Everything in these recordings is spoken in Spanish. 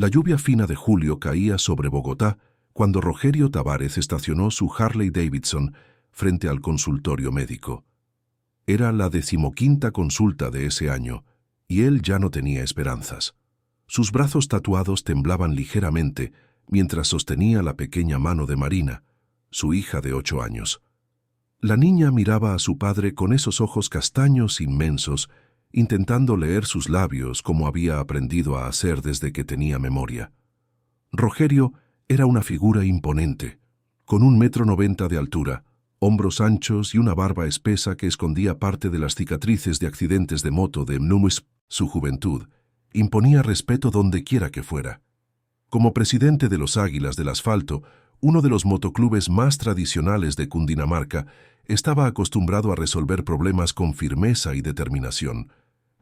La lluvia fina de julio caía sobre Bogotá cuando Rogerio Tavares estacionó su Harley Davidson frente al consultorio médico. Era la 15ª consulta de ese año, y él ya no tenía esperanzas. Sus brazos tatuados temblaban ligeramente mientras sostenía la pequeña mano de Marina, su hija de 8 años. La niña miraba a su padre con esos ojos castaños inmensos, intentando leer sus labios como había aprendido a hacer desde que tenía memoria. Rogerio era una figura imponente, con 1,90 m de altura, hombros anchos y una barba espesa que escondía parte de las cicatrices de accidentes de moto de su juventud. Imponía respeto donde quiera que fuera. Como presidente de los Águilas del Asfalto, uno de los motoclubes más tradicionales de Cundinamarca, estaba acostumbrado a resolver problemas con firmeza y determinación.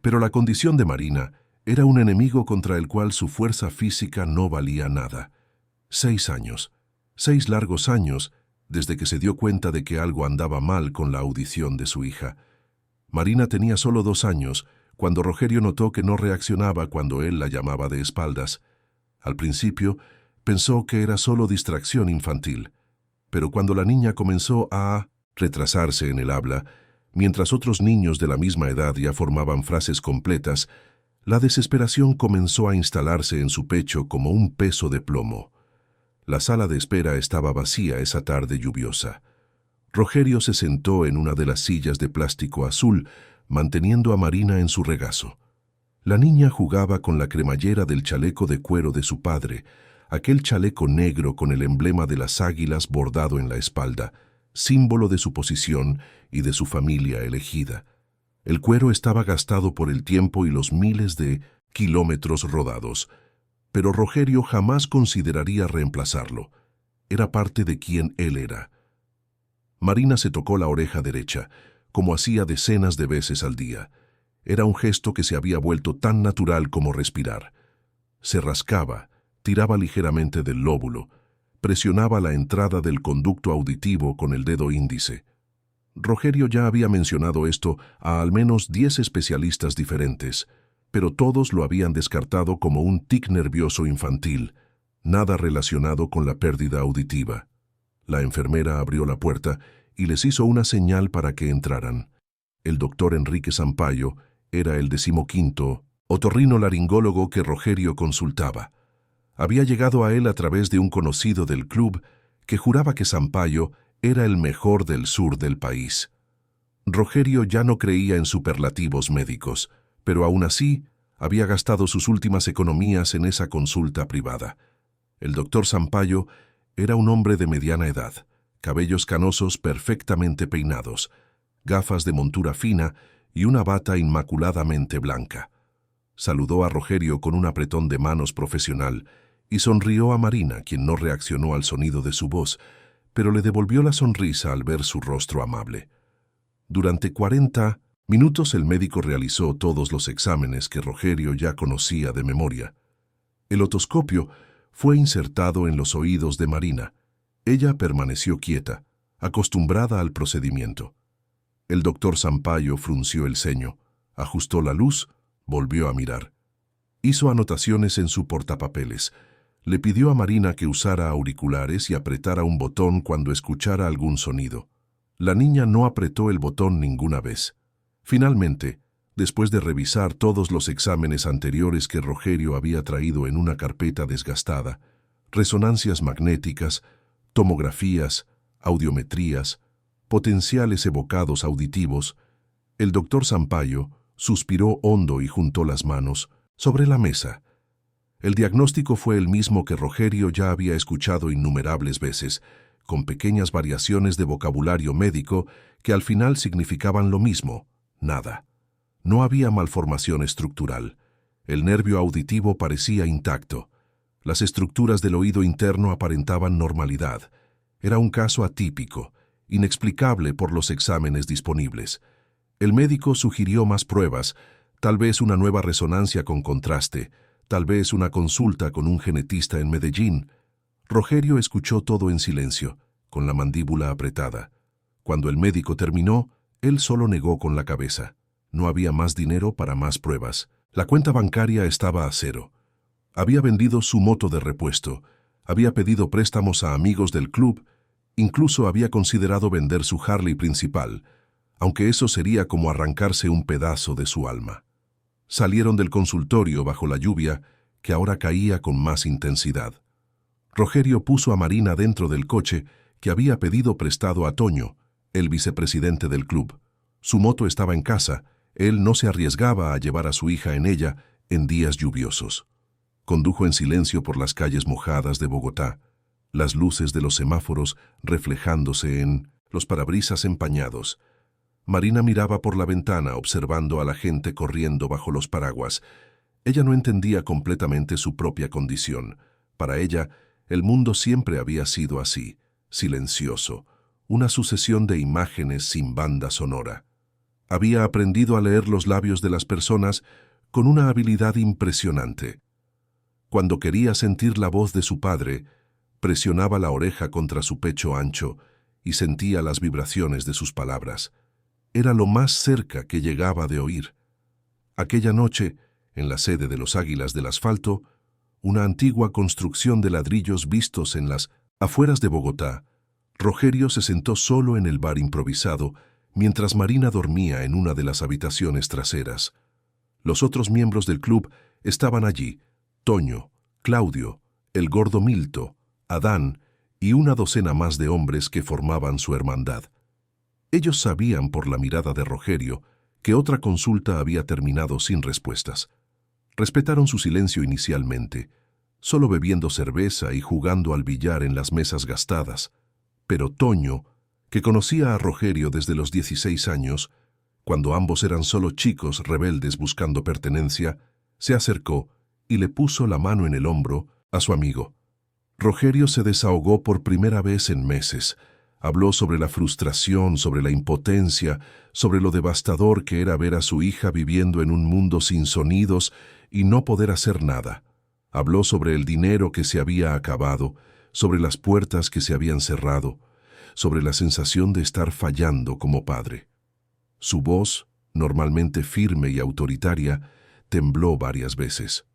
Pero la condición de Marina era un enemigo contra el cual su fuerza física no valía nada. 6 años, 6 largos años, desde que se dio cuenta de que algo andaba mal con la audición de su hija. Marina tenía solo 2 años, cuando Rogerio notó que no reaccionaba cuando él la llamaba de espaldas. Al principio, pensó que era solo distracción infantil, pero cuando la niña comenzó a retrasarse en el habla, mientras otros niños de la misma edad ya formaban frases completas, la desesperación comenzó a instalarse en su pecho como un peso de plomo. La sala de espera estaba vacía esa tarde lluviosa. Rogerio se sentó en una de las sillas de plástico azul, manteniendo a Marina en su regazo. La niña jugaba con la cremallera del chaleco de cuero de su padre, aquel chaleco negro con el emblema de las águilas bordado en la espalda, símbolo de su posición y de su familia elegida. El cuero estaba gastado por el tiempo y los miles de kilómetros rodados, pero Rogerio jamás consideraría reemplazarlo. Era parte de quien él era. Marina se tocó la oreja derecha, como hacía decenas de veces al día. Era un gesto que se había vuelto tan natural como respirar. Se rascaba, tiraba ligeramente del lóbulo, presionaba la entrada del conducto auditivo con el dedo índice. Rogerio ya había mencionado esto a al menos 10 especialistas diferentes, pero todos lo habían descartado como un tic nervioso infantil, nada relacionado con la pérdida auditiva. La enfermera abrió la puerta y les hizo una señal para que entraran. El doctor Enrique Sampaio era el 15º otorrinolaringólogo que Rogerio consultaba. Había llegado a él a través de un conocido del club que juraba que Sampaio era el mejor del sur del país. Rogerio ya no creía en superlativos médicos, pero aún así había gastado sus últimas economías en esa consulta privada. El doctor Sampaio era un hombre de mediana edad, cabellos canosos perfectamente peinados, gafas de montura fina y una bata inmaculadamente blanca. Saludó a Rogerio con un apretón de manos profesional y sonrió a Marina, quien no reaccionó al sonido de su voz, pero le devolvió la sonrisa al ver su rostro amable. Durante 40 minutos el médico realizó todos los exámenes que Rogerio ya conocía de memoria. El otoscopio fue insertado en los oídos de Marina. Ella permaneció quieta, acostumbrada al procedimiento. El doctor Sampaio frunció el ceño, ajustó la luz, volvió a mirar. Hizo anotaciones en su portapapeles. Le pidió a Marina que usara auriculares y apretara un botón cuando escuchara algún sonido. La niña no apretó el botón ninguna vez. Finalmente, después de revisar todos los exámenes anteriores que Rogerio había traído en una carpeta desgastada, resonancias magnéticas, tomografías, audiometrías, potenciales evocados auditivos, el doctor Sampaio suspiró hondo y juntó las manos sobre la mesa. El diagnóstico fue el mismo que Rogerio ya había escuchado innumerables veces, con pequeñas variaciones de vocabulario médico que al final significaban lo mismo: nada. No había malformación estructural. El nervio auditivo parecía intacto. Las estructuras del oído interno aparentaban normalidad. Era un caso atípico, inexplicable por los exámenes disponibles. El médico sugirió más pruebas, tal vez una nueva resonancia con contraste, tal vez una consulta con un genetista en Medellín. Rogerio escuchó todo en silencio, con la mandíbula apretada. Cuando el médico terminó, él solo negó con la cabeza. No había más dinero para más pruebas. La cuenta bancaria estaba a 0. Había vendido su moto de repuesto, había pedido préstamos a amigos del club, incluso había considerado vender su Harley principal, aunque eso sería como arrancarse un pedazo de su alma. Salieron del consultorio bajo la lluvia, que ahora caía con más intensidad. Rogerio puso a Marina dentro del coche que había pedido prestado a Toño, el vicepresidente del club. Su moto estaba en casa, él no se arriesgaba a llevar a su hija en ella en días lluviosos. Condujo en silencio por las calles mojadas de Bogotá, las luces de los semáforos reflejándose en los parabrisas empañados. Marina miraba por la ventana observando a la gente corriendo bajo los paraguas. Ella no entendía completamente su propia condición. Para ella, el mundo siempre había sido así, silencioso, una sucesión de imágenes sin banda sonora. Había aprendido a leer los labios de las personas con una habilidad impresionante. Cuando quería sentir la voz de su padre, presionaba la oreja contra su pecho ancho y sentía las vibraciones de sus palabras. Era lo más cerca que llegaba de oír. Aquella noche, en la sede de los Águilas del Asfalto, una antigua construcción de ladrillos vistos en las afueras de Bogotá, Rogerio se sentó solo en el bar improvisado mientras Marina dormía en una de las habitaciones traseras. Los otros miembros del club estaban allí: Toño, Claudio, el gordo Milto, Adán y una docena más de hombres que formaban su hermandad. Ellos sabían por la mirada de Rogerio que otra consulta había terminado sin respuestas. Respetaron su silencio inicialmente, solo bebiendo cerveza y jugando al billar en las mesas gastadas. Pero Toño, que conocía a Rogerio desde los 16 años, cuando ambos eran solo chicos rebeldes buscando pertenencia, se acercó y le puso la mano en el hombro a su amigo. Rogerio se desahogó por primera vez en meses. Habló sobre la frustración, sobre la impotencia, sobre lo devastador que era ver a su hija viviendo en un mundo sin sonidos y no poder hacer nada. Habló sobre el dinero que se había acabado, sobre las puertas que se habían cerrado, sobre la sensación de estar fallando como padre. Su voz, normalmente firme y autoritaria, tembló varias veces.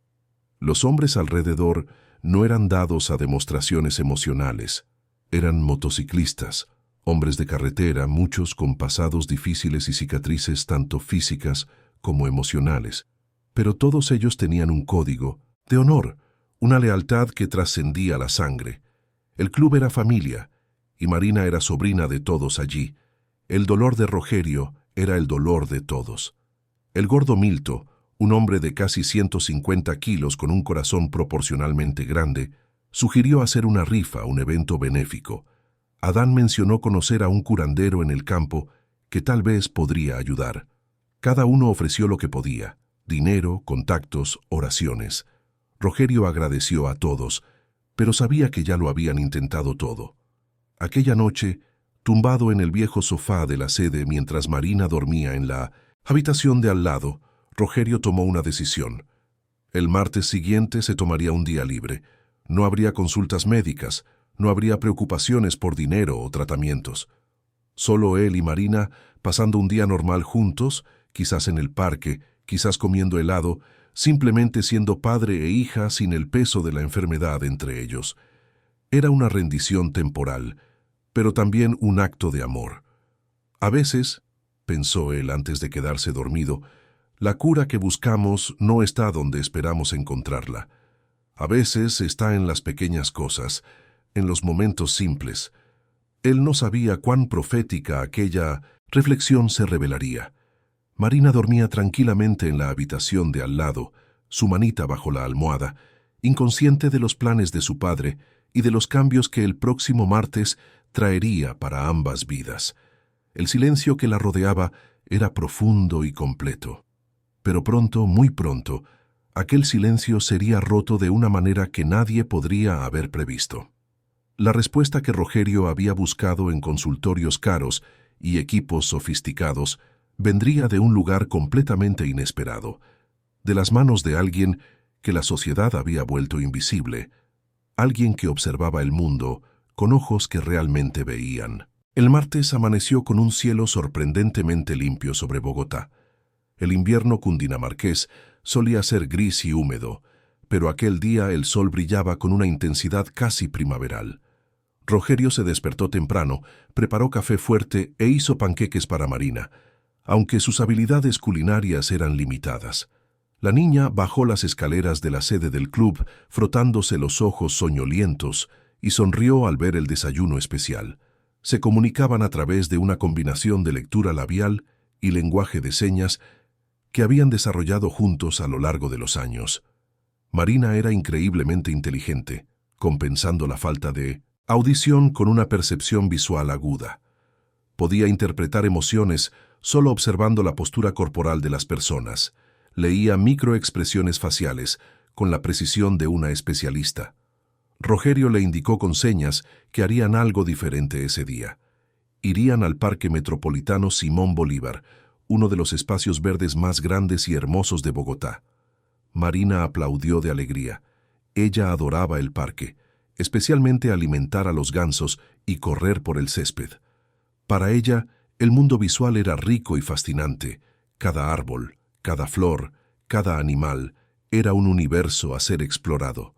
Los hombres alrededor no eran dados a demostraciones emocionales. Eran motociclistas, hombres de carretera, muchos con pasados difíciles y cicatrices tanto físicas como emocionales. Pero todos ellos tenían un código de honor, una lealtad que trascendía la sangre. El club era familia, y Marina era sobrina de todos allí. El dolor de Rogerio era el dolor de todos. El gordo Milto, un hombre de casi 150 kilos con un corazón proporcionalmente grande, sugirió hacer una rifa, un evento benéfico. Adán mencionó conocer a un curandero en el campo que tal vez podría ayudar. Cada uno ofreció lo que podía: dinero, contactos, oraciones. Rogerio agradeció a todos, pero sabía que ya lo habían intentado todo. Aquella noche, tumbado en el viejo sofá de la sede mientras Marina dormía en la habitación de al lado, Rogerio tomó una decisión. El martes siguiente se tomaría un día libre. No habría consultas médicas, no habría preocupaciones por dinero o tratamientos. Solo él y Marina, pasando un día normal juntos, quizás en el parque, quizás comiendo helado, simplemente siendo padre e hija sin el peso de la enfermedad entre ellos. Era una rendición temporal, pero también un acto de amor. A veces, pensó él antes de quedarse dormido, la cura que buscamos no está donde esperamos encontrarla. A veces está en las pequeñas cosas, en los momentos simples. Él no sabía cuán profética aquella reflexión se revelaría. Marina dormía tranquilamente en la habitación de al lado, su manita bajo la almohada, inconsciente de los planes de su padre y de los cambios que el próximo martes traería para ambas vidas. El silencio que la rodeaba era profundo y completo. Pero pronto, muy pronto, aquel silencio sería roto de una manera que nadie podría haber previsto. La respuesta que Rogerio había buscado en consultorios caros y equipos sofisticados vendría de un lugar completamente inesperado, de las manos de alguien que la sociedad había vuelto invisible, alguien que observaba el mundo con ojos que realmente veían. El martes amaneció con un cielo sorprendentemente limpio sobre Bogotá. El invierno cundinamarqués solía ser gris y húmedo, pero aquel día el sol brillaba con una intensidad casi primaveral. Rogerio se despertó temprano, preparó café fuerte e hizo panqueques para Marina, aunque sus habilidades culinarias eran limitadas. La niña bajó las escaleras de la sede del club, frotándose los ojos soñolientos, y sonrió al ver el desayuno especial. Se comunicaban a través de una combinación de lectura labial y lenguaje de señas que habían desarrollado juntos a lo largo de los años. Marina era increíblemente inteligente, compensando la falta de audición con una percepción visual aguda. Podía interpretar emociones solo observando la postura corporal de las personas. Leía microexpresiones faciales con la precisión de una especialista. Rogerio le indicó con señas que harían algo diferente ese día. Irían al Parque Metropolitano Simón Bolívar, uno de los espacios verdes más grandes y hermosos de Bogotá. Marina aplaudió de alegría. Ella adoraba el parque, especialmente alimentar a los gansos y correr por el césped. Para ella, el mundo visual era rico y fascinante. Cada árbol, cada flor, cada animal, era un universo a ser explorado.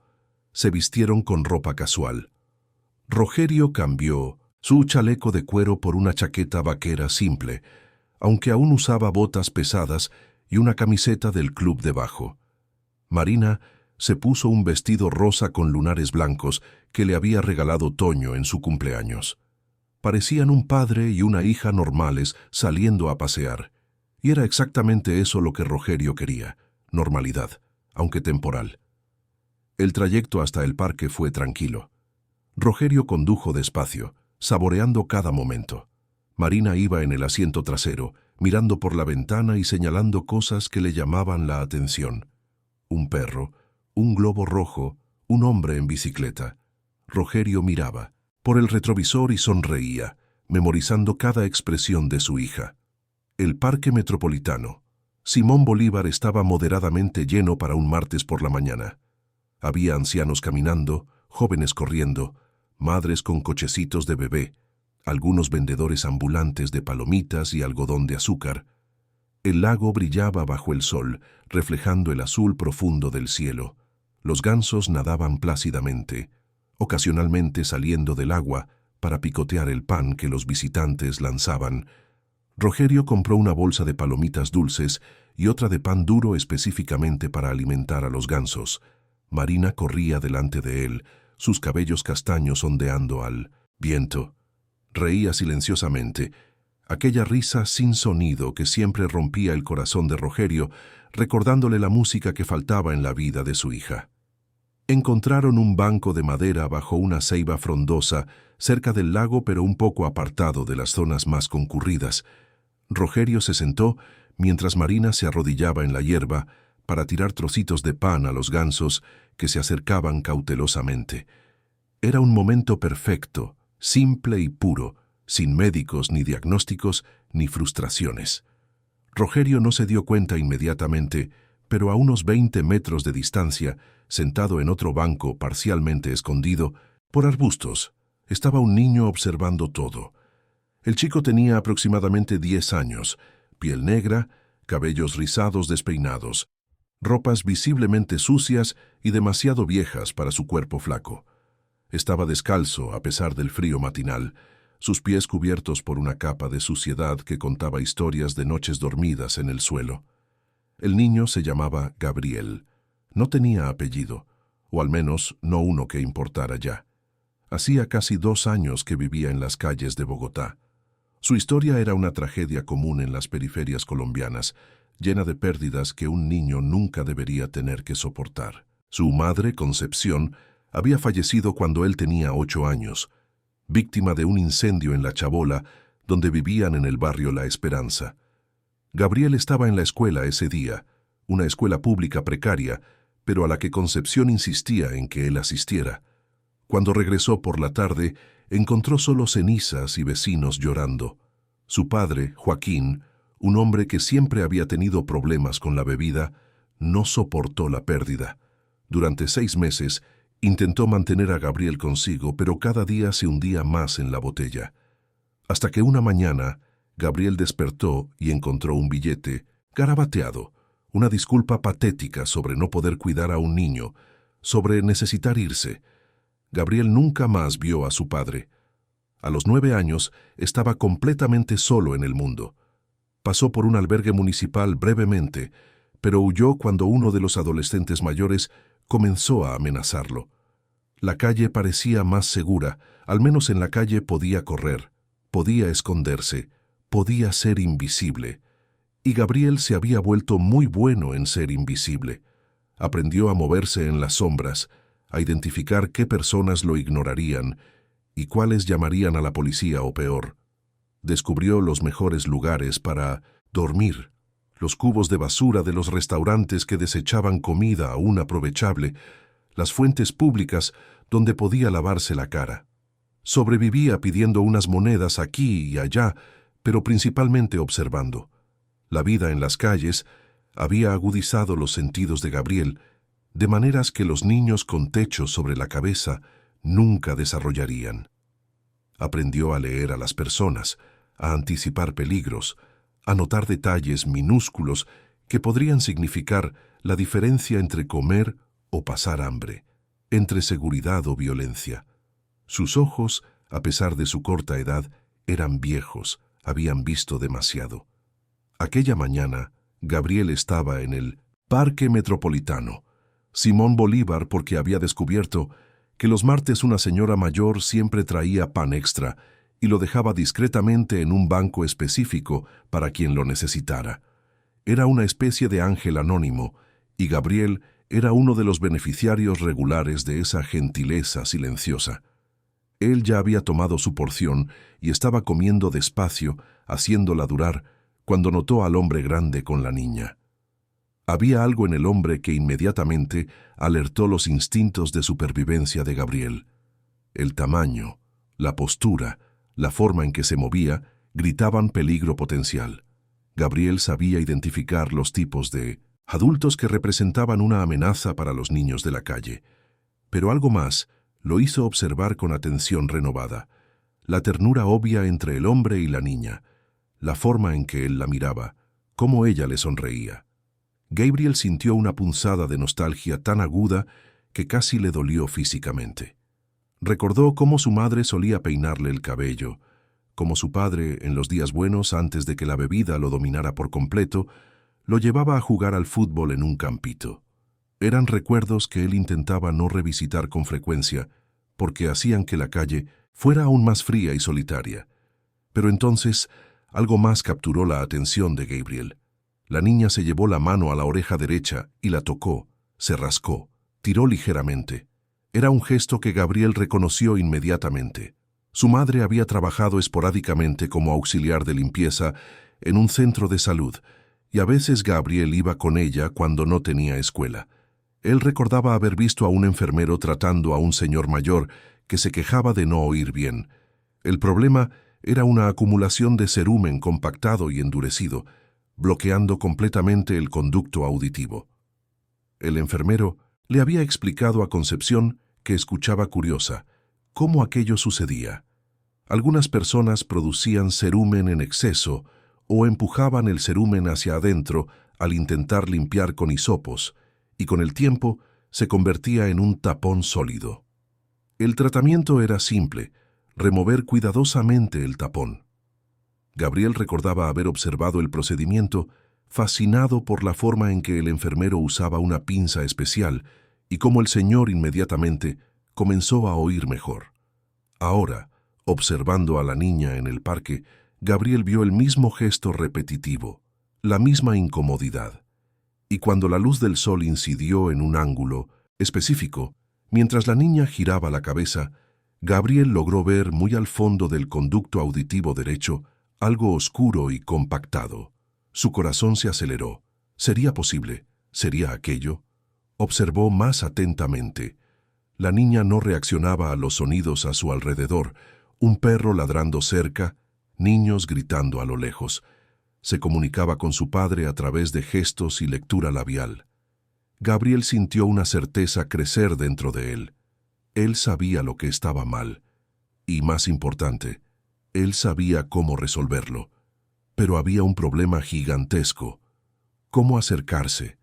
Se vistieron con ropa casual. Rogerio cambió su chaleco de cuero por una chaqueta vaquera simple, aunque aún usaba botas pesadas y una camiseta del club debajo. Marina se puso un vestido rosa con lunares blancos que le había regalado Toño en su cumpleaños. Parecían un padre y una hija normales saliendo a pasear, y era exactamente eso lo que Rogerio quería, normalidad, aunque temporal. El trayecto hasta el parque fue tranquilo. Rogerio condujo despacio, saboreando cada momento. Marina iba en el asiento trasero, mirando por la ventana y señalando cosas que le llamaban la atención. Un perro, un globo rojo, un hombre en bicicleta. Rogerio miraba por el retrovisor y sonreía, memorizando cada expresión de su hija. El Parque Metropolitano Simón Bolívar estaba moderadamente lleno para un martes por la mañana. Había ancianos caminando, jóvenes corriendo, madres con cochecitos de bebé, algunos vendedores ambulantes de palomitas y algodón de azúcar. El lago brillaba bajo el sol, reflejando el azul profundo del cielo. Los gansos nadaban plácidamente, ocasionalmente saliendo del agua para picotear el pan que los visitantes lanzaban. Rogerio compró una bolsa de palomitas dulces y otra de pan duro específicamente para alimentar a los gansos. Marina corría delante de él, sus cabellos castaños ondeando al viento. Reía silenciosamente, aquella risa sin sonido que siempre rompía el corazón de Rogerio, recordándole la música que faltaba en la vida de su hija. Encontraron un banco de madera bajo una ceiba frondosa, cerca del lago pero un poco apartado de las zonas más concurridas. Rogerio se sentó mientras Marina se arrodillaba en la hierba para tirar trocitos de pan a los gansos que se acercaban cautelosamente. Era un momento perfecto, simple y puro, sin médicos ni diagnósticos ni frustraciones. Rogerio no se dio cuenta inmediatamente, pero a unos 20 metros de distancia, sentado en otro banco parcialmente escondido por arbustos, estaba un niño observando todo. El chico tenía aproximadamente 10 años, piel negra, cabellos rizados despeinados, ropas visiblemente sucias y demasiado viejas para su cuerpo flaco. Estaba descalzo a pesar del frío matinal, sus pies cubiertos por una capa de suciedad que contaba historias de noches dormidas en el suelo. El niño se llamaba Gabriel. No tenía apellido, o al menos no uno que importara ya. Hacía casi 2 años que vivía en las calles de Bogotá. Su historia era una tragedia común en las periferias colombianas, llena de pérdidas que un niño nunca debería tener que soportar. Su madre, Concepción, había fallecido cuando él tenía 8 años, víctima de un incendio en La Chabola, donde vivían en el barrio La Esperanza. Gabriel estaba en la escuela ese día, una escuela pública precaria, pero a la que Concepción insistía en que él asistiera. Cuando regresó por la tarde, encontró solo cenizas y vecinos llorando. Su padre, Joaquín, un hombre que siempre había tenido problemas con la bebida, no soportó la pérdida. Durante 6 meses, intentó mantener a Gabriel consigo, pero cada día se hundía más en la botella. Hasta que una mañana, Gabriel despertó y encontró un billete, garabateado, una disculpa patética sobre no poder cuidar a un niño, sobre necesitar irse. Gabriel nunca más vio a su padre. A los 9 años estaba completamente solo en el mundo. Pasó por un albergue municipal brevemente, pero huyó cuando uno de los adolescentes mayores comenzó a amenazarlo. La calle parecía más segura, al menos en la calle podía correr, podía esconderse, podía ser invisible. Y Gabriel se había vuelto muy bueno en ser invisible. Aprendió a moverse en las sombras, a identificar qué personas lo ignorarían y cuáles llamarían a la policía o peor. Descubrió los mejores lugares para dormir, los cubos de basura de los restaurantes que desechaban comida aún aprovechable, las fuentes públicas donde podía lavarse la cara. Sobrevivía pidiendo unas monedas aquí y allá, pero principalmente observando. La vida en las calles había agudizado los sentidos de Gabriel, de maneras que los niños con techos sobre la cabeza nunca desarrollarían. Aprendió a leer a las personas, a anticipar peligros, a notar detalles minúsculos que podrían significar la diferencia entre comer o pasar hambre, entre seguridad o violencia. Sus ojos, a pesar de su corta edad, eran viejos, habían visto demasiado. Aquella mañana, Gabriel estaba en el Parque Metropolitano, Simón Bolívar, porque había descubierto que los martes una señora mayor siempre traía pan extra y lo dejaba discretamente en un banco específico para quien lo necesitara. Era una especie de ángel anónimo, y Gabriel era uno de los beneficiarios regulares de esa gentileza silenciosa. Él ya había tomado su porción y estaba comiendo despacio, haciéndola durar, cuando notó al hombre grande con la niña. Había algo en el hombre que inmediatamente alertó los instintos de supervivencia de Gabriel. El tamaño, la postura, la forma en que se movía, gritaban peligro potencial. Gabriel sabía identificar los tipos de adultos que representaban una amenaza para los niños de la calle. Pero algo más lo hizo observar con atención renovada. La ternura obvia entre el hombre y la niña, la forma en que él la miraba, cómo ella le sonreía. Gabriel sintió una punzada de nostalgia tan aguda que casi le dolió físicamente. Recordó cómo su madre solía peinarle el cabello, cómo su padre, en los días buenos antes de que la bebida lo dominara por completo, lo llevaba a jugar al fútbol en un campito. Eran recuerdos que él intentaba no revisitar con frecuencia, porque hacían que la calle fuera aún más fría y solitaria. Pero entonces, algo más capturó la atención de Gabriel. La niña se llevó la mano a la oreja derecha y la tocó, se rascó, tiró ligeramente. Era un gesto que Gabriel reconoció inmediatamente. Su madre había trabajado esporádicamente como auxiliar de limpieza en un centro de salud, y a veces Gabriel iba con ella cuando no tenía escuela. Él recordaba haber visto a un enfermero tratando a un señor mayor que se quejaba de no oír bien. El problema era una acumulación de cerumen compactado y endurecido, bloqueando completamente el conducto auditivo. El enfermero le había explicado a Concepción, que escuchaba curiosa, cómo aquello sucedía. Algunas personas producían cerumen en exceso o empujaban el cerumen hacia adentro al intentar limpiar con hisopos, y con el tiempo se convertía en un tapón sólido. El tratamiento era simple, remover cuidadosamente el tapón. Gabriel recordaba haber observado el procedimiento, fascinado por la forma en que el enfermero usaba una pinza especial y cómo el señor inmediatamente comenzó a oír mejor. Ahora, observando a la niña en el parque, Gabriel vio el mismo gesto repetitivo, la misma incomodidad. Y cuando la luz del sol incidió en un ángulo específico, mientras la niña giraba la cabeza, Gabriel logró ver muy al fondo del conducto auditivo derecho algo oscuro y compactado. Su corazón se aceleró. ¿Sería posible? ¿Sería aquello? Observó más atentamente. La niña no reaccionaba a los sonidos a su alrededor. Un perro ladrando cerca, niños gritando a lo lejos. Se comunicaba con su padre a través de gestos y lectura labial. Gabriel sintió una certeza crecer dentro de él. Él sabía lo que estaba mal. Y más importante, él sabía cómo resolverlo. Pero había un problema gigantesco. ¿Cómo acercarse?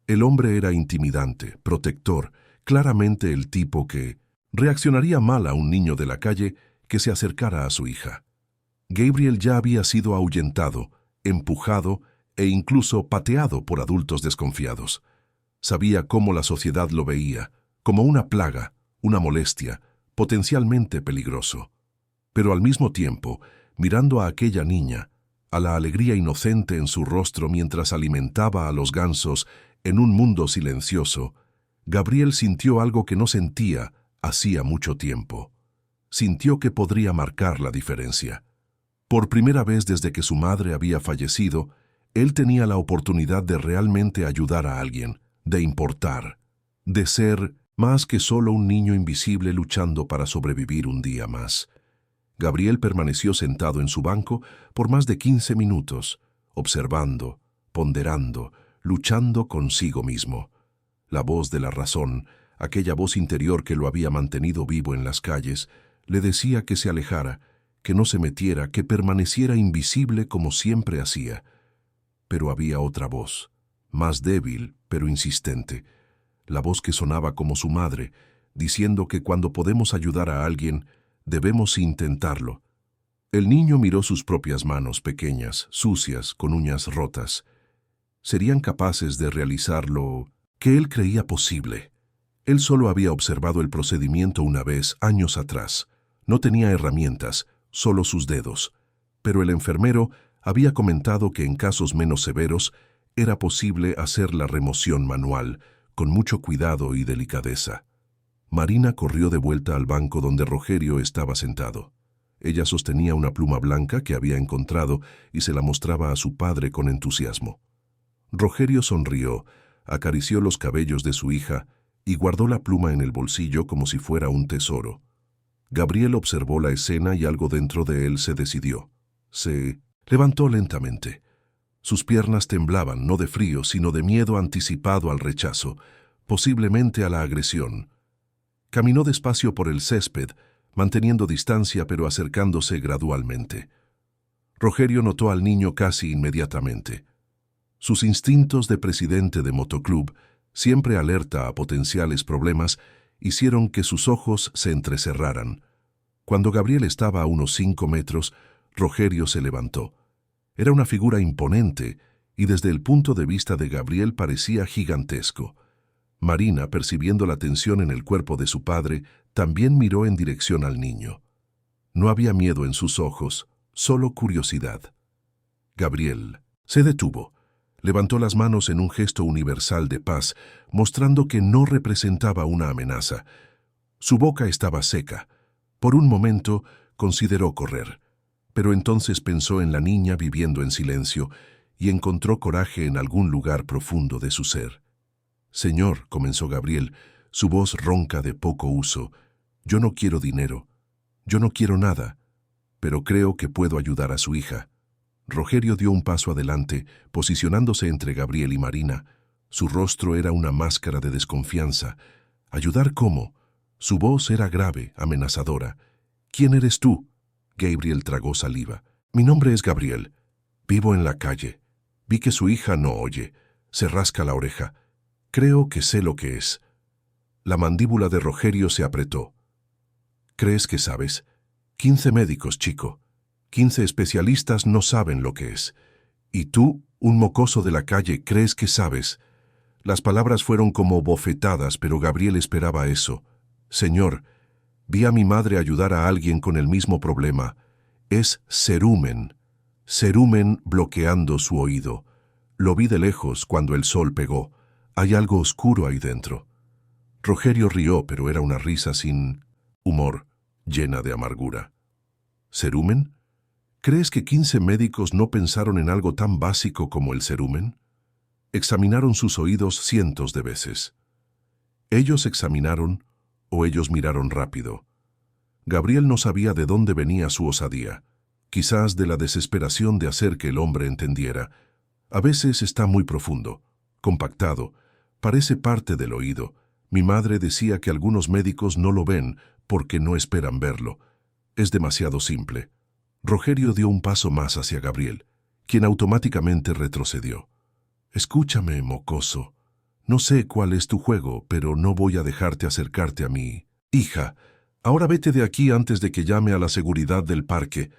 El hombre era intimidante, protector, claramente el tipo que reaccionaría mal a un niño de la calle que se acercara a su hija. Gabriel ya había sido ahuyentado, empujado e incluso pateado por adultos desconfiados. Sabía cómo la sociedad lo veía, como una plaga, una molestia, potencialmente peligroso. Pero al mismo tiempo, mirando a aquella niña, a la alegría inocente en su rostro mientras alimentaba a los gansos en un mundo silencioso, Gabriel sintió algo que no sentía hacía mucho tiempo. Sintió que podría marcar la diferencia. Por primera vez desde que su madre había fallecido, él tenía la oportunidad de realmente ayudar a alguien, de importar, de ser más que solo un niño invisible luchando para sobrevivir un día más. Gabriel permaneció sentado en su banco por más de 15 minutos, observando, ponderando, luchando consigo mismo. La voz de la razón, aquella voz interior que lo había mantenido vivo en las calles, le decía que se alejara, que no se metiera, que permaneciera invisible como siempre hacía. Pero había otra voz, más débil pero insistente, la voz que sonaba como su madre, diciendo que cuando podemos ayudar a alguien, debemos intentarlo. El niño miró sus propias manos pequeñas, sucias, con uñas rotas. ¿Serían capaces de realizar lo que él creía posible? Él solo había observado el procedimiento una vez, años atrás. No tenía herramientas, solo sus dedos. Pero el enfermero había comentado que en casos menos severos era posible hacer la remoción manual, con mucho cuidado y delicadeza. Marina corrió de vuelta al banco donde Rogerio estaba sentado. Ella sostenía una pluma blanca que había encontrado y se la mostraba a su padre con entusiasmo. Rogerio sonrió, acarició los cabellos de su hija y guardó la pluma en el bolsillo como si fuera un tesoro. Gabriel observó la escena y algo dentro de él se decidió. Se levantó lentamente. Sus piernas temblaban, no de frío, sino de miedo anticipado al rechazo, posiblemente a la agresión. Caminó despacio por el césped, manteniendo distancia pero acercándose gradualmente. Rogerio notó al niño casi inmediatamente. Sus instintos de presidente de motoclub, siempre alerta a potenciales problemas, hicieron que sus ojos se entrecerraran. Cuando Gabriel estaba a unos 5 metros, Rogerio se levantó. Era una figura imponente y desde el punto de vista de Gabriel parecía gigantesco. Marina, percibiendo la tensión en el cuerpo de su padre, también miró en dirección al niño. No había miedo en sus ojos, solo curiosidad. Gabriel se detuvo. Levantó las manos en un gesto universal de paz, mostrando que no representaba una amenaza. Su boca estaba seca. Por un momento consideró correr, pero entonces pensó en la niña viviendo en silencio y encontró coraje en algún lugar profundo de su ser. «Señor», comenzó Gabriel, su voz ronca de poco uso, «yo no quiero dinero, yo no quiero nada, pero creo que puedo ayudar a su hija». Rogerio dio un paso adelante, posicionándose entre Gabriel y Marina. Su rostro era una máscara de desconfianza. ¿Ayudar cómo? Su voz era grave, amenazadora. «¿Quién eres tú?» Gabriel tragó saliva. «Mi nombre es Gabriel. Vivo en la calle. Vi que su hija no oye. Se rasca la oreja. Creo que sé lo que es». La mandíbula de Rogerio se apretó. «¿Crees que sabes? 15 médicos, chico. 15 especialistas no saben lo que es. Y tú, un mocoso de la calle, ¿crees que sabes?» Las palabras fueron como bofetadas, pero Gabriel esperaba eso. «Señor, vi a mi madre ayudar a alguien con el mismo problema. Es cerumen. Cerumen bloqueando su oído. Lo vi de lejos cuando el sol pegó. Hay algo oscuro ahí dentro». Rogerio rió, pero era una risa sin humor, llena de amargura. ¿Cerumen? ¿Crees que 15 médicos no pensaron en algo tan básico como el cerumen? Examinaron sus oídos cientos de veces. ¿Ellos examinaron o ellos miraron rápido? Gabriel no sabía de dónde venía su osadía, quizás de la desesperación de hacer que el hombre entendiera. A veces está muy profundo, compactado, parece parte del oído. Mi madre decía que algunos médicos no lo ven porque no esperan verlo. Es demasiado simple. Rogerio dio un paso más hacia Gabriel, quien automáticamente retrocedió. Escúchame, mocoso. No sé cuál es tu juego, pero no voy a dejarte acercarte a mí. Hija, ahora vete de aquí antes de que llame a la seguridad del parque.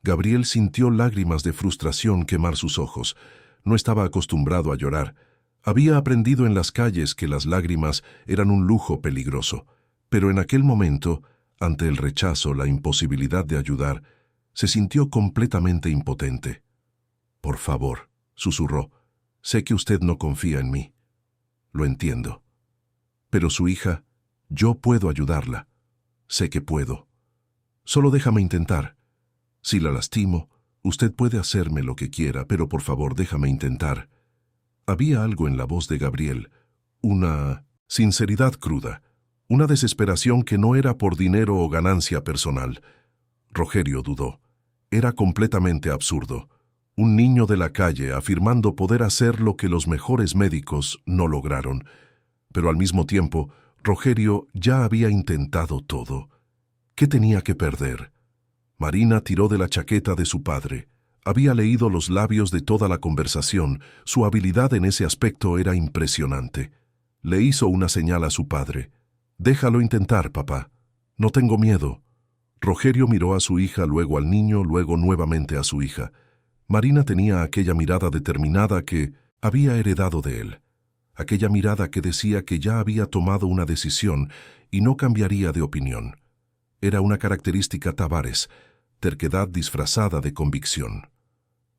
Gabriel sintió lágrimas de frustración quemar sus ojos. No estaba acostumbrado a llorar. Había aprendido en las calles que las lágrimas eran un lujo peligroso. Pero en aquel momento, ante el rechazo, la imposibilidad de ayudar, se sintió completamente impotente. «Por favor», susurró, «sé que usted no confía en mí. Lo entiendo. Pero su hija, yo puedo ayudarla. Sé que puedo. Solo déjame intentar. Si la lastimo, usted puede hacerme lo que quiera, pero por favor déjame intentar». Había algo en la voz de Gabriel, una sinceridad cruda, una desesperación que no era por dinero o ganancia personal. Rogerio dudó. Era completamente absurdo. Un niño de la calle afirmando poder hacer lo que los mejores médicos no lograron. Pero al mismo tiempo, Rogerio ya había intentado todo. ¿Qué tenía que perder? Marina tiró de la chaqueta de su padre. Había leído los labios de toda la conversación. Su habilidad en ese aspecto era impresionante. Le hizo una señal a su padre. «Déjalo intentar, papá. No tengo miedo». Rogerio miró a su hija, luego al niño, luego nuevamente a su hija. Marina tenía aquella mirada determinada que había heredado de él. Aquella mirada que decía que ya había tomado una decisión y no cambiaría de opinión. Era una característica Tavares, terquedad disfrazada de convicción.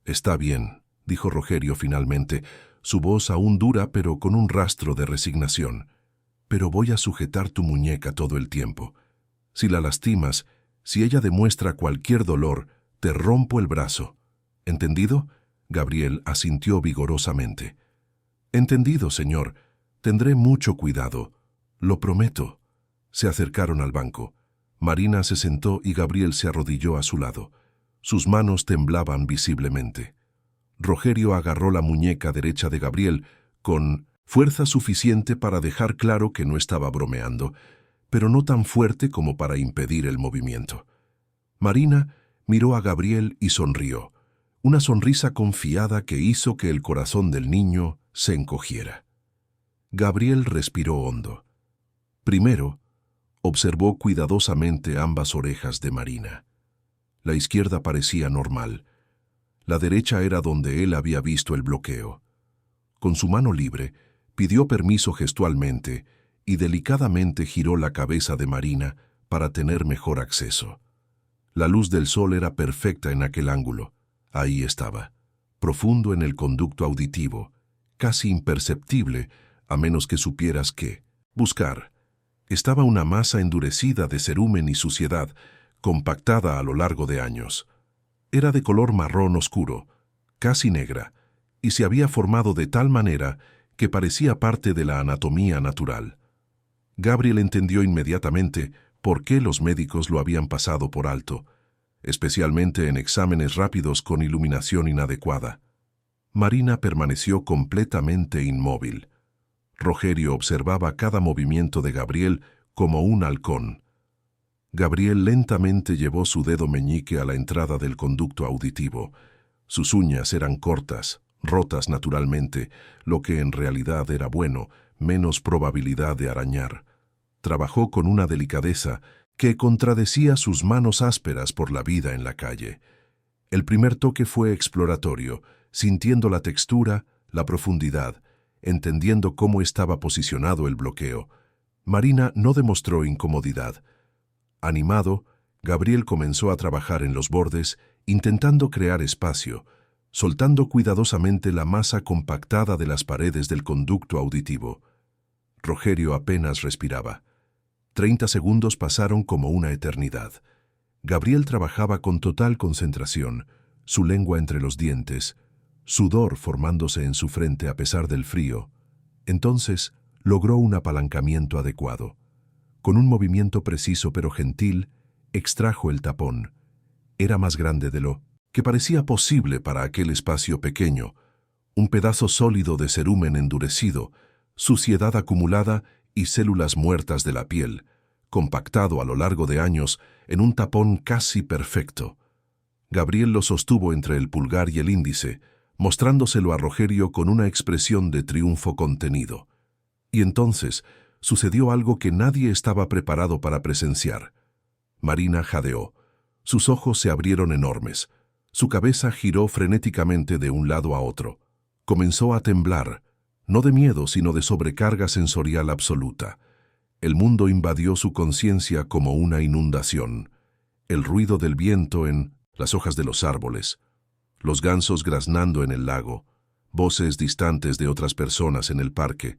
«Está bien», dijo Rogerio finalmente, su voz aún dura pero con un rastro de resignación. «Pero voy a sujetar tu muñeca todo el tiempo. Si la lastimas, si ella demuestra cualquier dolor, te rompo el brazo. ¿Entendido?» Gabriel asintió vigorosamente. «Entendido, señor. Tendré mucho cuidado. Lo prometo». Se acercaron al banco. Marina se sentó y Gabriel se arrodilló a su lado. Sus manos temblaban visiblemente. Rogerio agarró la muñeca derecha de Gabriel con fuerza suficiente para dejar claro que no estaba bromeando, pero no tan fuerte como para impedir el movimiento. Marina miró a Gabriel y sonrió, una sonrisa confiada que hizo que el corazón del niño se encogiera. Gabriel respiró hondo. Primero, observó cuidadosamente ambas orejas de Marina. La izquierda parecía normal. La derecha era donde él había visto el bloqueo. Con su mano libre, pidió permiso gestualmente y delicadamente giró la cabeza de Marina para tener mejor acceso. La luz del sol era perfecta en aquel ángulo. Ahí estaba, profundo en el conducto auditivo, casi imperceptible a menos que supieras qué buscar. Estaba una masa endurecida de cerumen y suciedad, compactada a lo largo de años. Era de color marrón oscuro, casi negra, y se había formado de tal manera que parecía parte de la anatomía natural. Gabriel entendió inmediatamente por qué los médicos lo habían pasado por alto, especialmente en exámenes rápidos con iluminación inadecuada. Marina permaneció completamente inmóvil. Rogerio observaba cada movimiento de Gabriel como un halcón. Gabriel lentamente llevó su dedo meñique a la entrada del conducto auditivo. Sus uñas eran cortas, rotas naturalmente, lo que en realidad era bueno, menos probabilidad de arañar. Trabajó con una delicadeza que contradecía sus manos ásperas por la vida en la calle. El primer toque fue exploratorio, sintiendo la textura, la profundidad, entendiendo cómo estaba posicionado el bloqueo. Marina no demostró incomodidad. Animado, Gabriel comenzó a trabajar en los bordes, intentando crear espacio, soltando cuidadosamente la masa compactada de las paredes del conducto auditivo. Rogerio apenas respiraba. 30 segundos pasaron como una eternidad. Gabriel trabajaba con total concentración, su lengua entre los dientes, sudor formándose en su frente a pesar del frío. Entonces logró un apalancamiento adecuado. Con un movimiento preciso pero gentil, extrajo el tapón. Era más grande de lo que parecía posible para aquel espacio pequeño, un pedazo sólido de cerumen endurecido, suciedad acumulada y células muertas de la piel, compactado a lo largo de años en un tapón casi perfecto. Gabriel lo sostuvo entre el pulgar y el índice, mostrándoselo a Rogerio con una expresión de triunfo contenido. Y entonces sucedió algo que nadie estaba preparado para presenciar. Marina jadeó. Sus ojos se abrieron enormes. Su cabeza giró frenéticamente de un lado a otro. Comenzó a temblar, no de miedo, sino de sobrecarga sensorial absoluta. El mundo invadió su conciencia como una inundación. El ruido del viento en las hojas de los árboles, los gansos graznando en el lago, voces distantes de otras personas en el parque,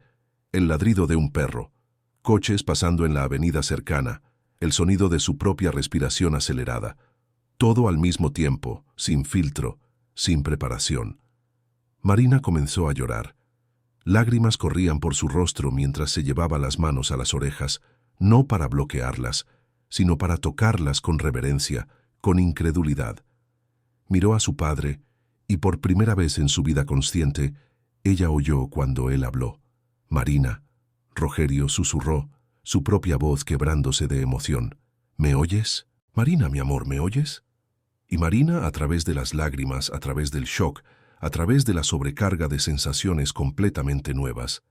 el ladrido de un perro, coches pasando en la avenida cercana, el sonido de su propia respiración acelerada. Todo al mismo tiempo, sin filtro, sin preparación. Marina comenzó a llorar. Lágrimas corrían por su rostro mientras se llevaba las manos a las orejas, no para bloquearlas, sino para tocarlas con reverencia, con incredulidad. Miró a su padre, y por primera vez en su vida consciente, ella oyó cuando él habló. «Marina», Rogerio susurró, su propia voz quebrándose de emoción. «¿Me oyes? Marina, mi amor, ¿me oyes?» Y Marina, a través de las lágrimas, a través del shock, a través de la sobrecarga de sensaciones completamente nuevas,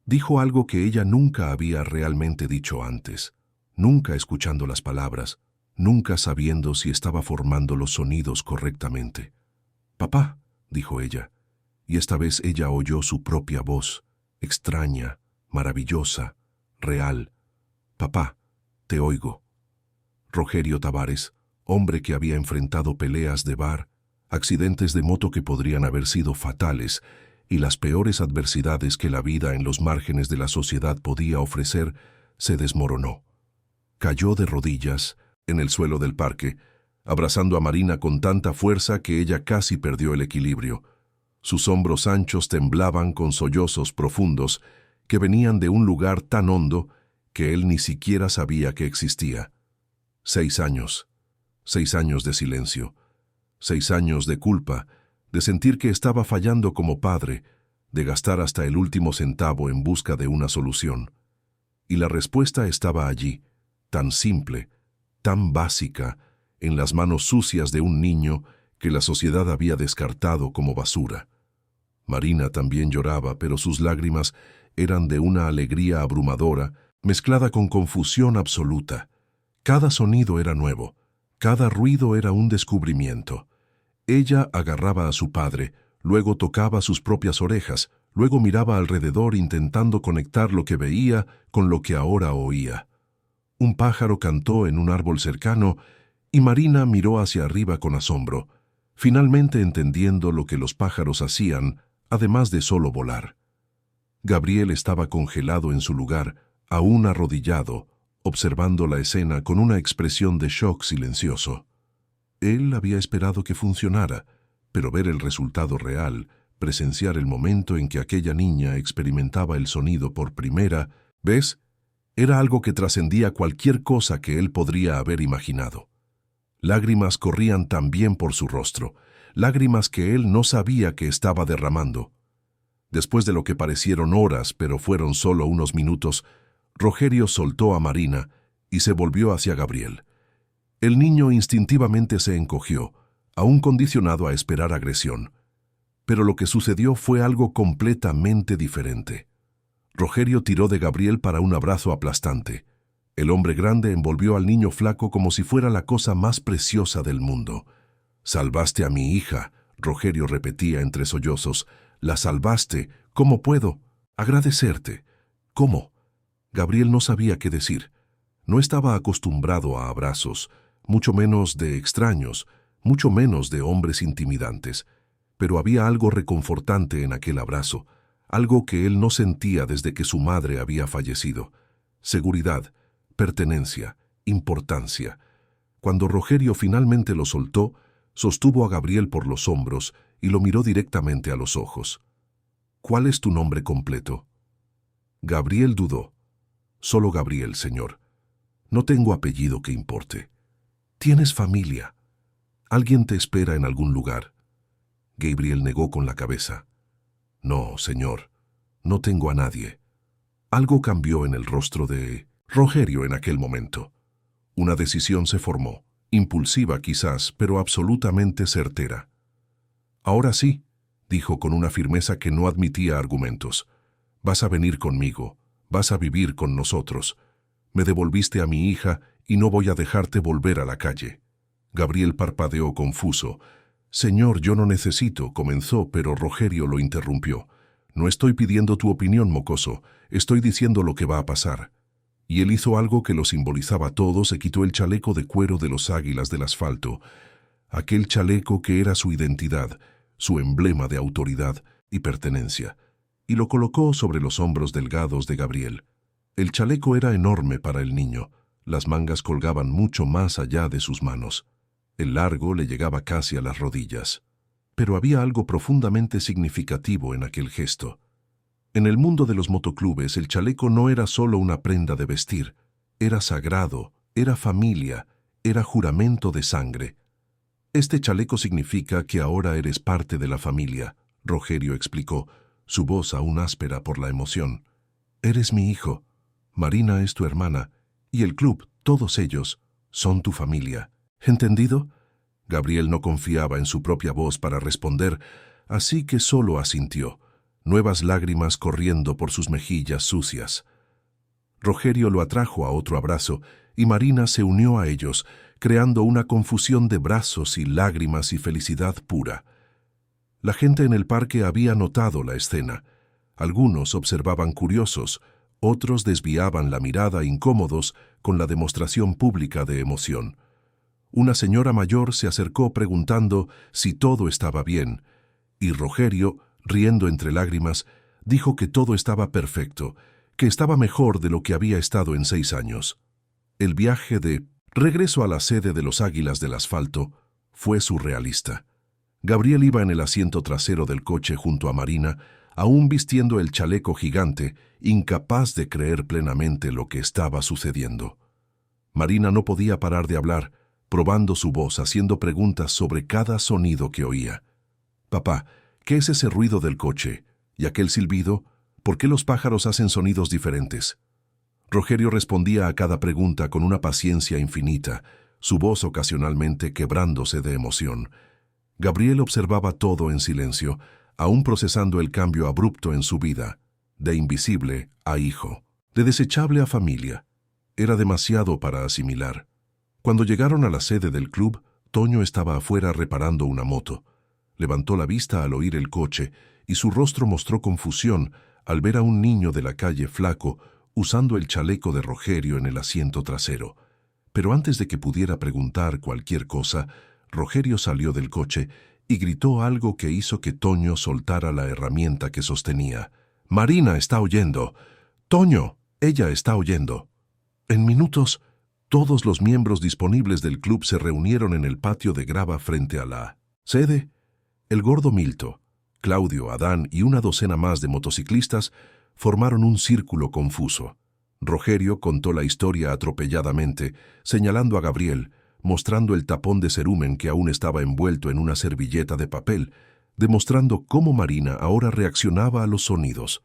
dijo algo que ella nunca había realmente dicho antes, nunca escuchando las palabras, nunca sabiendo si estaba formando los sonidos correctamente. «Papá», dijo ella, y esta vez ella oyó su propia voz, extraña, maravillosa, real. «Papá, te oigo». Rogerio Tavares, hombre que había enfrentado peleas de bar, accidentes de moto que podrían haber sido fatales y las peores adversidades que la vida en los márgenes de la sociedad podía ofrecer, se desmoronó. Cayó de rodillas en el suelo del parque, abrazando a Marina con tanta fuerza que ella casi perdió el equilibrio. Sus hombros anchos temblaban con sollozos profundos que venían de un lugar tan hondo que él ni siquiera sabía que existía. 6 años. 6 años de silencio. 6 años de culpa, de sentir que estaba fallando como padre, de gastar hasta el último centavo en busca de una solución. Y la respuesta estaba allí, tan simple, tan básica, en las manos sucias de un niño que la sociedad había descartado como basura. Marina también lloraba, pero sus lágrimas eran de una alegría abrumadora, mezclada con confusión absoluta. Cada sonido era nuevo, cada ruido era un descubrimiento. Ella agarraba a su padre, luego tocaba sus propias orejas, luego miraba alrededor intentando conectar lo que veía con lo que ahora oía. Un pájaro cantó en un árbol cercano y Marina miró hacia arriba con asombro, finalmente entendiendo lo que los pájaros hacían, además de solo volar. Gabriel estaba congelado en su lugar, aún arrodillado, observando la escena con una expresión de shock silencioso. Él había esperado que funcionara, pero ver el resultado real, presenciar el momento en que aquella niña experimentaba el sonido por primera vez, era algo que trascendía cualquier cosa que él podría haber imaginado. Lágrimas corrían también por su rostro, lágrimas que él no sabía que estaba derramando. Después de lo que parecieron horas, pero fueron solo unos minutos, Rogerio soltó a Marina y se volvió hacia Gabriel. El niño instintivamente se encogió, aún condicionado a esperar agresión. Pero lo que sucedió fue algo completamente diferente. Rogerio tiró de Gabriel para un abrazo aplastante. El hombre grande envolvió al niño flaco como si fuera la cosa más preciosa del mundo. «Salvaste a mi hija», Rogerio repetía entre sollozos. «La salvaste. ¿Cómo puedo agradecerte?» «¿Cómo?» Gabriel no sabía qué decir. No estaba acostumbrado a abrazos, mucho menos de extraños, mucho menos de hombres intimidantes. Pero había algo reconfortante en aquel abrazo, algo que él no sentía desde que su madre había fallecido. Seguridad, pertenencia, importancia. Cuando Rogerio finalmente lo soltó, sostuvo a Gabriel por los hombros y lo miró directamente a los ojos. «¿Cuál es tu nombre completo?» Gabriel dudó. «Solo Gabriel, señor. No tengo apellido que importe». «¿Tienes familia? ¿Alguien te espera en algún lugar?» Gabriel negó con la cabeza. «No, señor. No tengo a nadie». Algo cambió en el rostro de Rogerio en aquel momento. Una decisión se formó, impulsiva quizás, pero absolutamente certera. «Ahora sí», dijo con una firmeza que no admitía argumentos. Vas a venir conmigo, vas a vivir con nosotros. Me devolviste a mi hija y no voy a dejarte volver a la calle. Gabriel parpadeó confuso. Señor, yo no necesito, comenzó, pero Rogerio lo interrumpió. No estoy pidiendo tu opinión, mocoso, estoy diciendo lo que va a pasar. Y él hizo algo que lo simbolizaba todo, se quitó el chaleco de cuero de los águilas del asfalto, aquel chaleco que era su identidad, su emblema de autoridad y pertenencia, y lo colocó sobre los hombros delgados de Gabriel. El chaleco era enorme para el niño, las mangas colgaban mucho más allá de sus manos. El largo le llegaba casi a las rodillas. Pero había algo profundamente significativo en aquel gesto. En el mundo de los motoclubes, el chaleco no era solo una prenda de vestir, era sagrado, era familia, era juramento de sangre. Este chaleco significa que ahora eres parte de la familia, Rogerio explicó, su voz aún áspera por la emoción. Eres mi hijo, Marina es tu hermana, y el club, todos ellos, son tu familia. ¿Entendido? Gabriel no confiaba en su propia voz para responder, así que solo asintió, nuevas lágrimas corriendo por sus mejillas sucias. Rogerio lo atrajo a otro abrazo, y Marina se unió a ellos, creando una confusión de brazos y lágrimas y felicidad pura. La gente en el parque había notado la escena. Algunos observaban curiosos, otros desviaban la mirada incómodos con la demostración pública de emoción. Una señora mayor se acercó preguntando si todo estaba bien, y Rogerio, riendo entre lágrimas, dijo que todo estaba perfecto, que estaba mejor de lo que había estado en 6 años. El viaje de regreso a la sede de los Águilas del Asfalto fue surrealista. Gabriel iba en el asiento trasero del coche junto a Marina, aún vistiendo el chaleco gigante, incapaz de creer plenamente lo que estaba sucediendo. Marina no podía parar de hablar, probando su voz, haciendo preguntas sobre cada sonido que oía. «Papá, ¿qué es ese ruido del coche? ¿Y aquel silbido? ¿Por qué los pájaros hacen sonidos diferentes?» Rogerio respondía a cada pregunta con una paciencia infinita, su voz ocasionalmente quebrándose de emoción. Gabriel observaba todo en silencio, aún procesando el cambio abrupto en su vida, de invisible a hijo, de desechable a familia. Era demasiado para asimilar. Cuando llegaron a la sede del club, Toño estaba afuera reparando una moto. Levantó la vista al oír el coche y su rostro mostró confusión al ver a un niño de la calle flaco usando el chaleco de Rogerio en el asiento trasero. Pero antes de que pudiera preguntar cualquier cosa, Rogerio salió del coche y gritó algo que hizo que Toño soltara la herramienta que sostenía. «Marina está oyendo. Toño, ella está oyendo». En minutos, todos los miembros disponibles del club se reunieron en el patio de grava frente a la sede. El gordo Milto, Claudio, Adán y una docena más de motociclistas formaron un círculo confuso. Rogerio contó la historia atropelladamente, señalando a Gabriel, mostrando el tapón de cerumen que aún estaba envuelto en una servilleta de papel, demostrando cómo Marina ahora reaccionaba a los sonidos.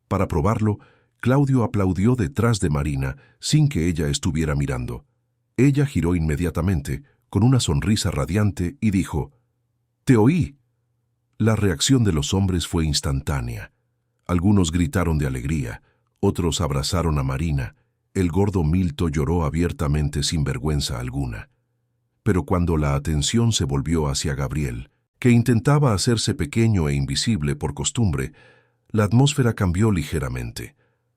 Para probarlo, Claudio aplaudió detrás de Marina sin que ella estuviera mirando. Ella giró inmediatamente, con una sonrisa radiante, y dijo: «¡Te oí!». La reacción de los hombres fue instantánea. Algunos gritaron de alegría, otros abrazaron a Marina. El gordo Milto lloró abiertamente sin vergüenza alguna. Pero cuando la atención se volvió hacia Gabriel, que intentaba hacerse pequeño e invisible por costumbre, la atmósfera cambió ligeramente.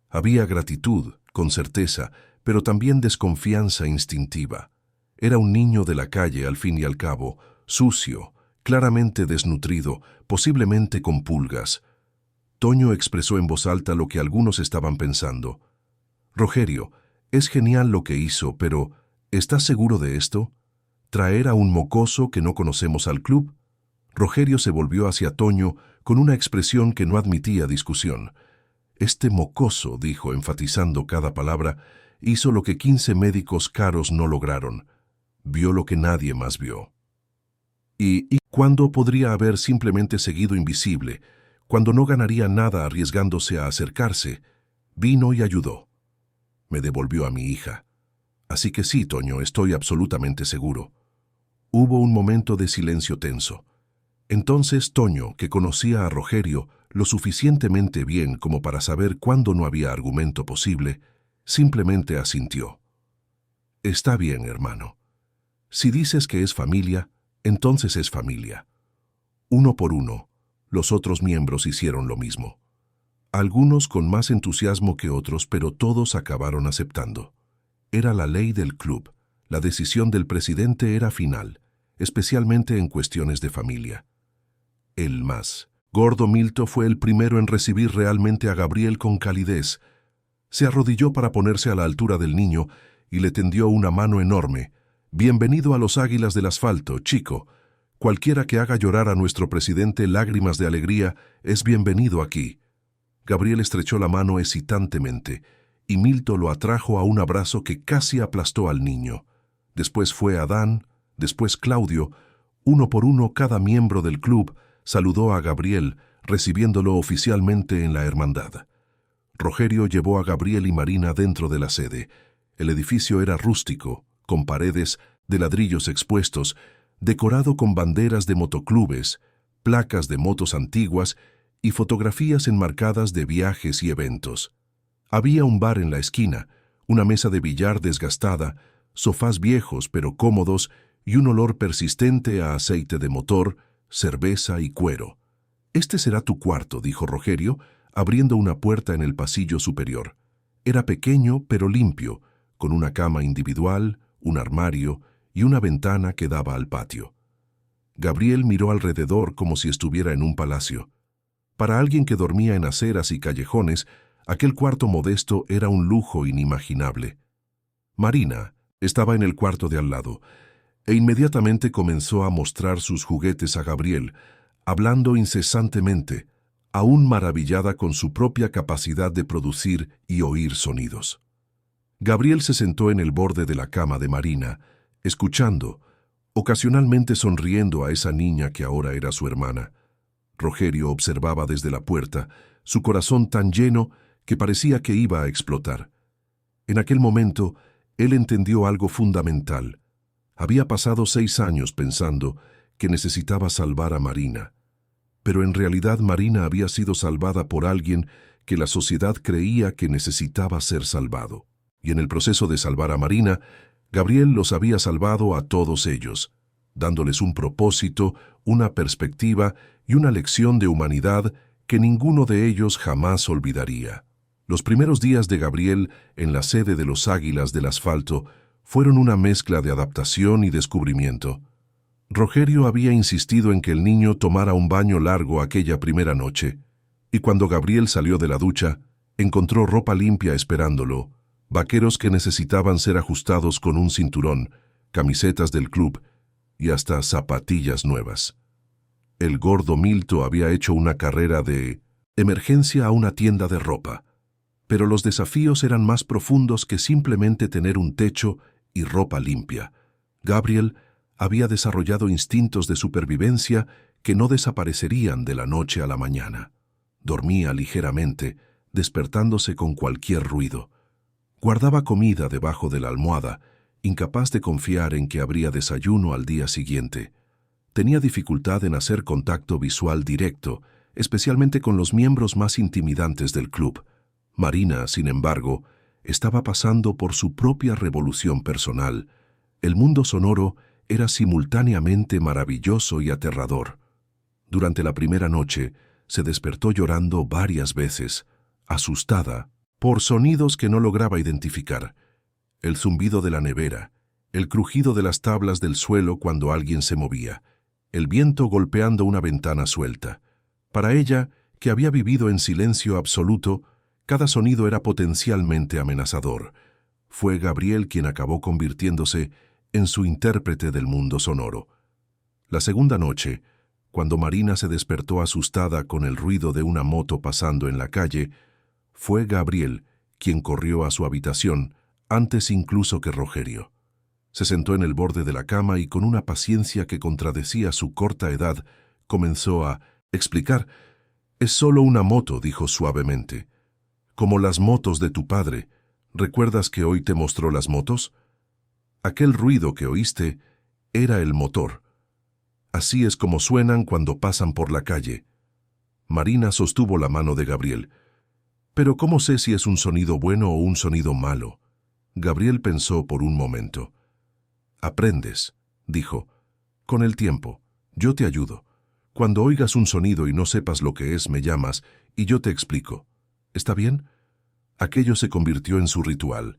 Había gratitud, con certeza, pero también desconfianza instintiva. Era un niño de la calle al fin y al cabo, sucio, claramente desnutrido, posiblemente con pulgas. Toño expresó en voz alta lo que algunos estaban pensando. «Rogerio, es genial lo que hizo, pero ¿estás seguro de esto? ¿Traer a un mocoso que no conocemos al club?» Rogerio se volvió hacia Toño con una expresión que no admitía discusión. «Este mocoso», dijo, enfatizando cada palabra, hizo lo que 15 médicos caros no lograron. Vio lo que nadie más vio. ¿Y cuándo podría haber simplemente seguido invisible, cuando no ganaría nada arriesgándose a acercarse? Vino y ayudó. Me devolvió a mi hija. Así que sí, Toño, estoy absolutamente seguro. Hubo un momento de silencio tenso. Entonces Toño, que conocía a Rogerio lo suficientemente bien como para saber cuándo no había argumento posible, simplemente asintió. Está bien, hermano. Si dices que es familia, entonces es familia. Uno por uno, los otros miembros hicieron lo mismo. Algunos con más entusiasmo que otros, pero todos acabaron aceptando. Era la ley del club. La decisión del presidente era final, especialmente en cuestiones de familia. El más gordo Milton fue el primero en recibir realmente a Gabriel con calidez. Se arrodilló para ponerse a la altura del niño y le tendió una mano enorme. Bienvenido a los Águilas del Asfalto, chico. Cualquiera que haga llorar a nuestro presidente lágrimas de alegría es bienvenido aquí. Gabriel estrechó la mano hesitantemente y Milton lo atrajo a un abrazo que casi aplastó al niño. Después fue Adán, después Claudio. Uno por uno cada miembro del club saludó a Gabriel, recibiéndolo oficialmente en la hermandad. Rogerio llevó a Gabriel y Marina dentro de la sede. El edificio era rústico, con paredes de ladrillos expuestos, decorado con banderas de motoclubes, placas de motos antiguas y fotografías enmarcadas de viajes y eventos. Había un bar en la esquina, una mesa de billar desgastada, sofás viejos pero cómodos y un olor persistente a aceite de motor, cerveza y cuero. «Este será tu cuarto», dijo Rogerio, abriendo una puerta en el pasillo superior. Era pequeño pero limpio, con una cama individual, un armario y una ventana que daba al patio. Gabriel miró alrededor como si estuviera en un palacio. Para alguien que dormía en aceras y callejones, aquel cuarto modesto era un lujo inimaginable. Marina estaba en el cuarto de al lado, e inmediatamente comenzó a mostrar sus juguetes a Gabriel, hablando incesantemente, aún maravillada con su propia capacidad de producir y oír sonidos. Gabriel se sentó en el borde de la cama de Marina, escuchando, ocasionalmente sonriendo a esa niña que ahora era su hermana. Rogerio observaba desde la puerta, su corazón tan lleno que parecía que iba a explotar. En aquel momento, él entendió algo fundamental. Había pasado 6 años pensando que necesitaba salvar a Marina, pero en realidad Marina había sido salvada por alguien que la sociedad creía que necesitaba ser salvado. Y en el proceso de salvar a Marina, Gabriel los había salvado a todos ellos, dándoles un propósito, una perspectiva y una lección de humanidad que ninguno de ellos jamás olvidaría. Los primeros días de Gabriel en la sede de los Águilas del Asfalto fueron una mezcla de adaptación y descubrimiento. Rogerio había insistido en que el niño tomara un baño largo aquella primera noche, y cuando Gabriel salió de la ducha, encontró ropa limpia esperándolo, vaqueros que necesitaban ser ajustados con un cinturón, camisetas del club y hasta zapatillas nuevas. El gordo Milton había hecho una carrera de emergencia a una tienda de ropa, pero los desafíos eran más profundos que simplemente tener un techo y ropa limpia. Gabriel había desarrollado instintos de supervivencia que no desaparecerían de la noche a la mañana. Dormía ligeramente, despertándose con cualquier ruido. Guardaba comida debajo de la almohada, incapaz de confiar en que habría desayuno al día siguiente. Tenía dificultad en hacer contacto visual directo, especialmente con los miembros más intimidantes del club. Marina, sin embargo, estaba pasando por su propia revolución personal. El mundo sonoro era simultáneamente maravilloso y aterrador. Durante la primera noche, se despertó llorando varias veces, asustada por sonidos que no lograba identificar. El zumbido de la nevera, el crujido de las tablas del suelo cuando alguien se movía, el viento golpeando una ventana suelta. Para ella, que había vivido en silencio absoluto, cada sonido era potencialmente amenazador. Fue Gabriel quien acabó convirtiéndose en su intérprete del mundo sonoro. La segunda noche, cuando Marina se despertó asustada con el ruido de una moto pasando en la calle, fue Gabriel quien corrió a su habitación antes incluso que Rogerio. Se sentó en el borde de la cama y con una paciencia que contradecía su corta edad, comenzó a explicar. «Es solo una moto», dijo suavemente. «Como las motos de tu padre. ¿Recuerdas que hoy te mostró las motos? Aquel ruido que oíste era el motor. Así es como suenan cuando pasan por la calle. Marina sostuvo la mano de Gabriel. Pero ¿cómo sé si es un sonido bueno o un sonido malo? Gabriel pensó por un momento. Aprendes, dijo. Con el tiempo, yo te ayudo. Cuando oigas un sonido y no sepas lo que es, me llamas y yo te explico. ¿Está bien? Aquello se convirtió en su ritual.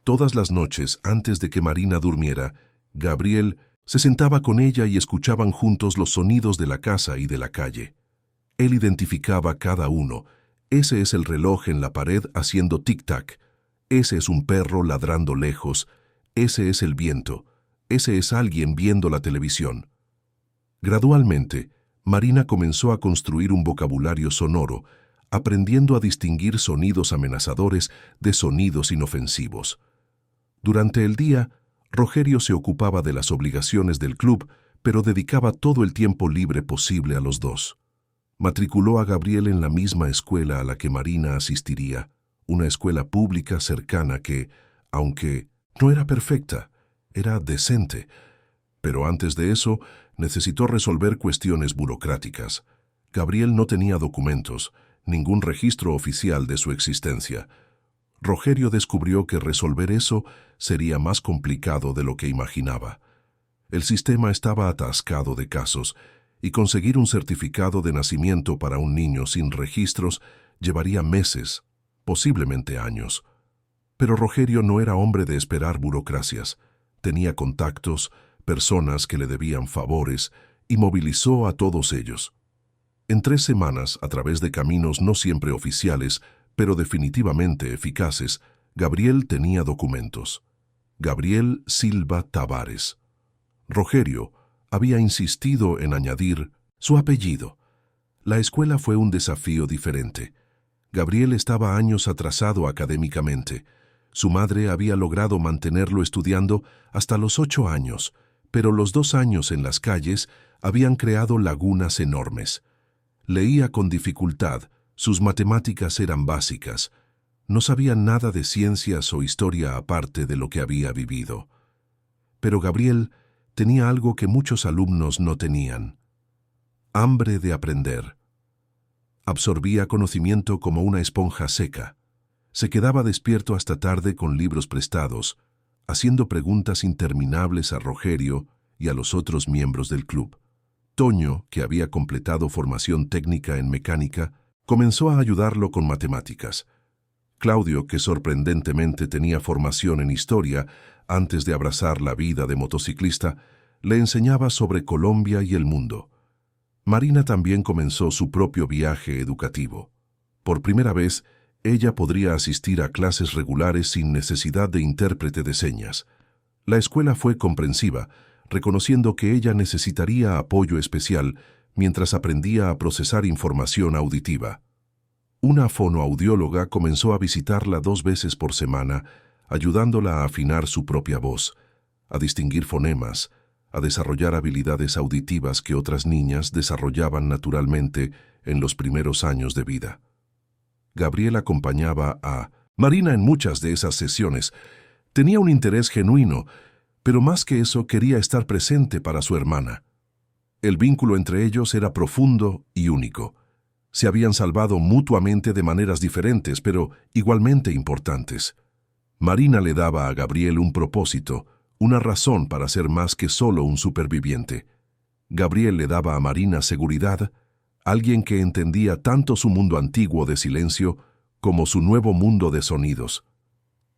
Todas las noches, antes de que Marina durmiera, Gabriel se sentaba con ella y escuchaban juntos los sonidos de la casa y de la calle. Él identificaba cada uno. Ese es el reloj en la pared haciendo tic-tac. Ese es un perro ladrando lejos. Ese es el viento. Ese es alguien viendo la televisión. Gradualmente, Marina comenzó a construir un vocabulario sonoro, aprendiendo a distinguir sonidos amenazadores de sonidos inofensivos. Durante el día, Rogerio se ocupaba de las obligaciones del club, pero dedicaba todo el tiempo libre posible a los dos. Matriculó a Gabriel en la misma escuela a la que Marina asistiría, una escuela pública cercana que, aunque no era perfecta, era decente. Pero antes de eso, necesitó resolver cuestiones burocráticas. Gabriel no tenía documentos, ningún registro oficial de su existencia. Rogerio descubrió que resolver eso sería más complicado de lo que imaginaba. El sistema estaba atascado de casos, y conseguir un certificado de nacimiento para un niño sin registros llevaría meses, posiblemente años. Pero Rogerio no era hombre de esperar burocracias. Tenía contactos, personas que le debían favores, y movilizó a todos ellos. En 3 semanas, a través de caminos no siempre oficiales, pero definitivamente eficaces, Gabriel tenía documentos. Gabriel Silva Tavares. Rogerio había insistido en añadir su apellido. La escuela fue un desafío diferente. Gabriel estaba años atrasado académicamente. Su madre había logrado mantenerlo estudiando hasta los 8 años, pero los 2 años en las calles habían creado lagunas enormes. Leía con dificultad, sus matemáticas eran básicas. No sabía nada de ciencias o historia aparte de lo que había vivido. Pero Gabriel tenía algo que muchos alumnos no tenían: hambre de aprender. Absorbía conocimiento como una esponja seca. Se quedaba despierto hasta tarde con libros prestados, haciendo preguntas interminables a Rogerio y a los otros miembros del club. Toño, que había completado formación técnica en mecánica, comenzó a ayudarlo con matemáticas. Claudio, que sorprendentemente tenía formación en historia antes de abrazar la vida de motociclista, le enseñaba sobre Colombia y el mundo. Marina también comenzó su propio viaje educativo. Por primera vez, ella podría asistir a clases regulares sin necesidad de intérprete de señas. La escuela fue comprensiva, reconociendo que ella necesitaría apoyo especial mientras aprendía a procesar información auditiva. Una fonoaudióloga comenzó a visitarla 2 veces por semana, ayudándola a afinar su propia voz, a distinguir fonemas, a desarrollar habilidades auditivas que otras niñas desarrollaban naturalmente en los primeros años de vida. Gabriel acompañaba a Marina en muchas de esas sesiones. Tenía un interés genuino, pero más que eso quería estar presente para su hermana. El vínculo entre ellos era profundo y único. Se habían salvado mutuamente de maneras diferentes, pero igualmente importantes. Marina le daba a Gabriel un propósito, una razón para ser más que solo un superviviente. Gabriel le daba a Marina seguridad, alguien que entendía tanto su mundo antiguo de silencio como su nuevo mundo de sonidos.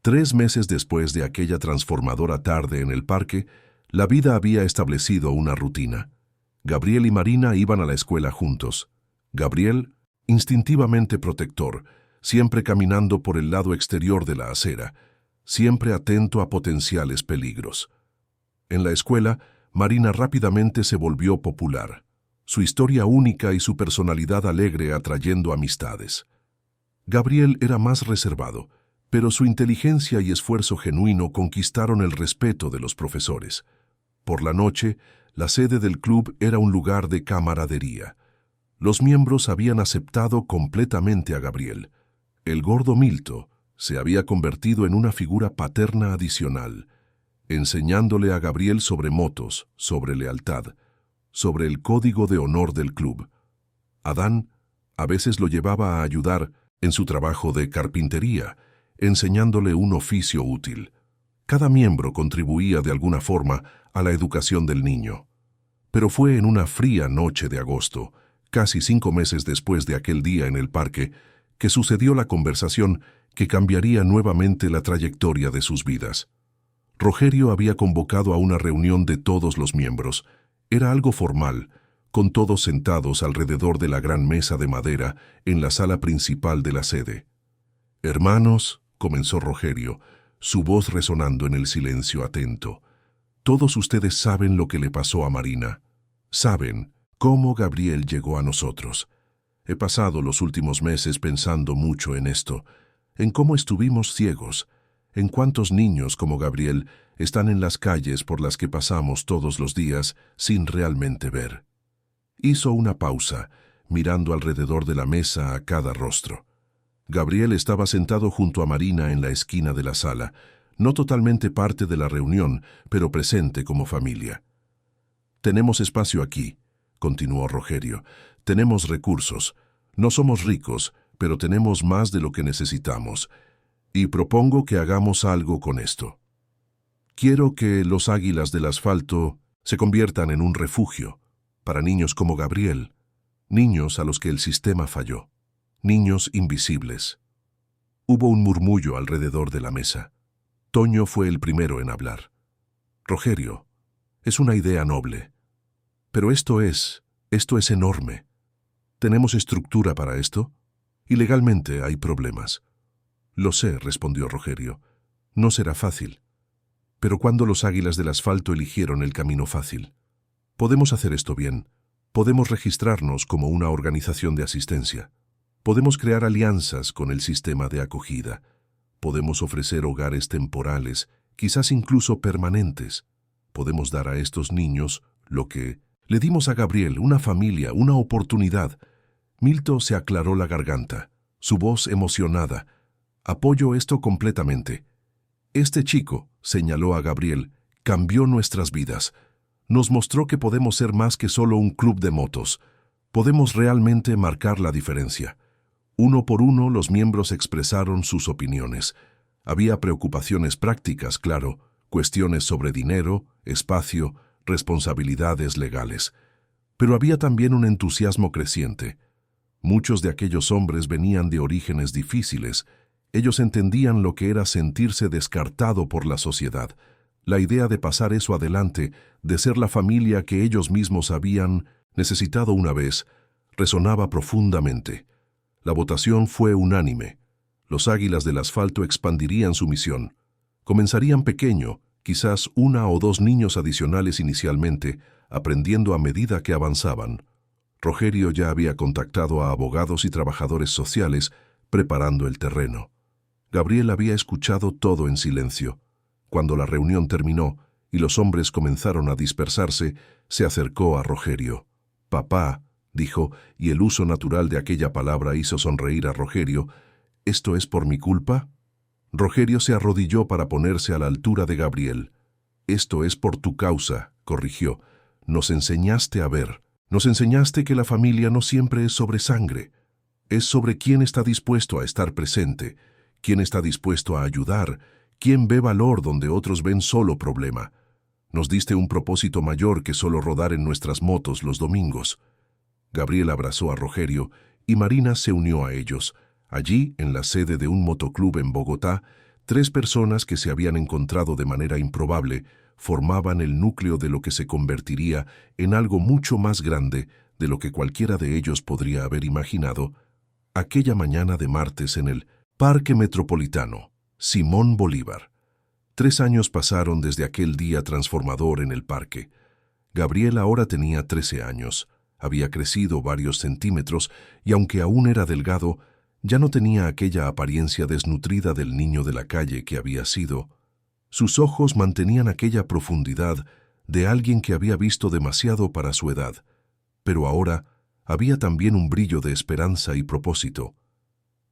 3 meses después de aquella transformadora tarde en el parque, la vida había establecido una rutina. Gabriel y Marina iban a la escuela juntos. Gabriel, instintivamente protector, siempre caminando por el lado exterior de la acera, siempre atento a potenciales peligros. En la escuela, Marina rápidamente se volvió popular, su historia única y su personalidad alegre atrayendo amistades. Gabriel era más reservado, pero su inteligencia y esfuerzo genuino conquistaron el respeto de los profesores. Por la noche, la sede del club era un lugar de camaradería. Los miembros habían aceptado completamente a Gabriel. El gordo Milto se había convertido en una figura paterna adicional, enseñándole a Gabriel sobre motos, sobre lealtad. sobre el código de honor del club. Adán a veces lo llevaba a ayudar en su trabajo de carpintería, enseñándole un oficio útil. Cada miembro contribuía de alguna forma a la educación del niño. Pero fue en una fría noche de agosto, casi 5 meses después de aquel día en el parque, que sucedió la conversación que cambiaría nuevamente la trayectoria de sus vidas. Rogerio había convocado a una reunión de todos los miembros. Era algo formal, con todos sentados alrededor de la gran mesa de madera en la sala principal de la sede. «Hermanos», comenzó Rogerio, su voz resonando en el silencio atento, «todos ustedes saben lo que le pasó a Marina. Saben cómo Gabriel llegó a nosotros. He pasado los últimos meses pensando mucho en esto, en cómo estuvimos ciegos, en cuántos niños como Gabriel están en las calles por las que pasamos todos los días sin realmente ver». Hizo una pausa, mirando alrededor de la mesa a cada rostro. Gabriel estaba sentado junto a Marina en la esquina de la sala, no totalmente parte de la reunión, pero presente como familia. «Tenemos espacio aquí», continuó Rogerio. «Tenemos recursos. No somos ricos, pero tenemos más de lo que necesitamos. Y propongo que hagamos algo con esto. Quiero que los Águilas del Asfalto se conviertan en un refugio para niños como Gabriel, niños a los que el sistema falló, niños invisibles». Hubo un murmullo alrededor de la mesa. Toño fue el primero en hablar. «Rogerio, es una idea noble. Pero esto es enorme. ¿Tenemos estructura para esto? Y legalmente hay problemas». «Lo sé», respondió Rogerio. «No será fácil. Pero ¿cuándo los Águilas del Asfalto eligieron el camino fácil? Podemos hacer esto bien. Podemos registrarnos como una organización de asistencia. Podemos crear alianzas con el sistema de acogida. Podemos ofrecer hogares temporales, quizás incluso permanentes. Podemos dar a estos niños lo que le dimos a Gabriel, una familia, una oportunidad». Milton se aclaró la garganta, su voz emocionada. «Apoyo esto completamente. Este chico», señaló a Gabriel, «cambió nuestras vidas. Nos mostró que podemos ser más que solo un club de motos. Podemos realmente marcar la diferencia». Uno por uno los miembros expresaron sus opiniones. Había preocupaciones prácticas, claro, cuestiones sobre dinero, espacio, responsabilidades legales. Pero había también un entusiasmo creciente. Muchos de aquellos hombres venían de orígenes difíciles. Ellos entendían lo que era sentirse descartado por la sociedad. La idea de pasar eso adelante, de ser la familia que ellos mismos habían necesitado una vez, resonaba profundamente. La votación fue unánime. Los Águilas del Asfalto expandirían su misión. Comenzarían pequeño, quizás 1 o 2 niños adicionales inicialmente, aprendiendo a medida que avanzaban. Rogerio ya había contactado a abogados y trabajadores sociales, preparando el terreno. Gabriel había escuchado todo en silencio. Cuando la reunión terminó y los hombres comenzaron a dispersarse, se acercó a Rogerio. «Papá», dijo, y el uso natural de aquella palabra hizo sonreír a Rogerio, «¿esto es por mi culpa?» Rogerio se arrodilló para ponerse a la altura de Gabriel. «Esto es por tu causa», corrigió. «Nos enseñaste a ver. Nos enseñaste que la familia no siempre es sobre sangre. Es sobre quién está dispuesto a estar presente, quién está dispuesto a ayudar, quién ve valor donde otros ven solo problema. Nos diste un propósito mayor que solo rodar en nuestras motos los domingos». Gabriel abrazó a Rogerio y Marina se unió a ellos. Allí, en la sede de un motoclub en Bogotá, 3 personas que se habían encontrado de manera improbable formaban el núcleo de lo que se convertiría en algo mucho más grande de lo que cualquiera de ellos podría haber imaginado aquella mañana de martes en el Parque Metropolitano, Simón Bolívar. 3 años pasaron desde aquel día transformador en el parque. Gabriel ahora tenía 13 años. Había crecido varios centímetros y aunque aún era delgado, ya no tenía aquella apariencia desnutrida del niño de la calle que había sido. Sus ojos mantenían aquella profundidad de alguien que había visto demasiado para su edad, pero ahora había también un brillo de esperanza y propósito.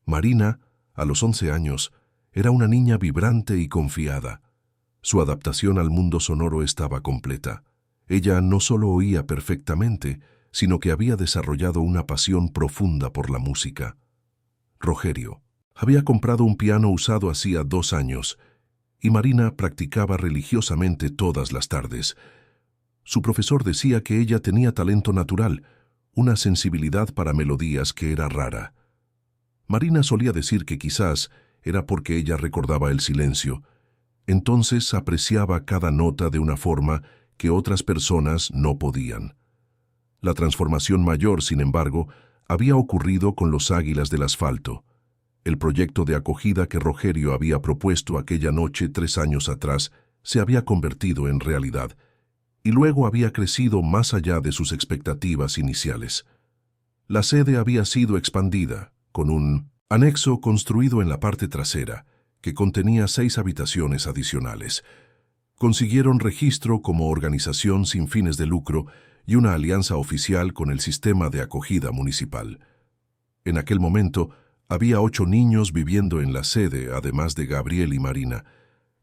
Marina, a los 11 años, era una niña vibrante y confiada. Su adaptación al mundo sonoro estaba completa. Ella no solo oía perfectamente, sino que había desarrollado una pasión profunda por la música. Rogerio había comprado un piano usado hacía 2 años, y Marina practicaba religiosamente todas las tardes. Su profesor decía que ella tenía talento natural, una sensibilidad para melodías que era rara. Marina solía decir que quizás era porque ella recordaba el silencio. Entonces apreciaba cada nota de una forma que otras personas no podían. La transformación mayor, sin embargo, había ocurrido con los Águilas del Asfalto. El proyecto de acogida que Rogerio había propuesto aquella noche 3 años atrás se había convertido en realidad, y luego había crecido más allá de sus expectativas iniciales. La sede había sido expandida, con un anexo construido en la parte trasera, que contenía 6 habitaciones adicionales. Consiguieron registro como organización sin fines de lucro y una alianza oficial con el sistema de acogida municipal. En aquel momento, había 8 niños viviendo en la sede, además de Gabriel y Marina.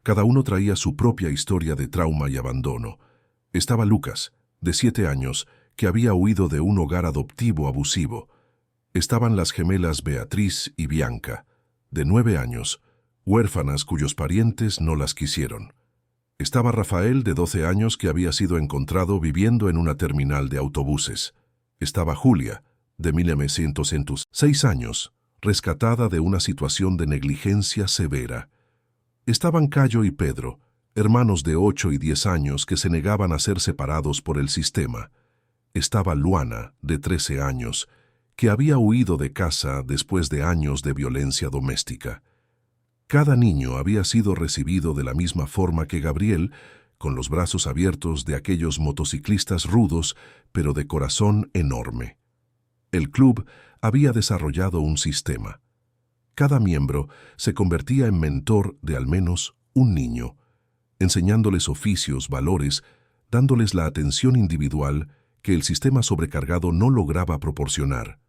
Cada uno traía su propia historia de trauma y abandono. Estaba Lucas, de 7 años, que había huido de un hogar adoptivo abusivo. Estaban las gemelas Beatriz y Bianca, de 9 años, huérfanas cuyos parientes no las quisieron. Estaba Rafael, de 12 años, que había sido encontrado viviendo en una terminal de autobuses. Estaba Julia, de 1906 años, rescatada de una situación de negligencia severa. Estaban Cayo y Pedro, hermanos de 8 y 10 años que se negaban a ser separados por el sistema. Estaba Luana, de 13 años, que había huido de casa después de años de violencia doméstica. Cada niño había sido recibido de la misma forma que Gabriel, con los brazos abiertos de aquellos motociclistas rudos, pero de corazón enorme. El club había desarrollado un sistema. Cada miembro se convertía en mentor de al menos un niño, enseñándoles oficios, valores, dándoles la atención individual que el sistema sobrecargado no lograba proporcionar.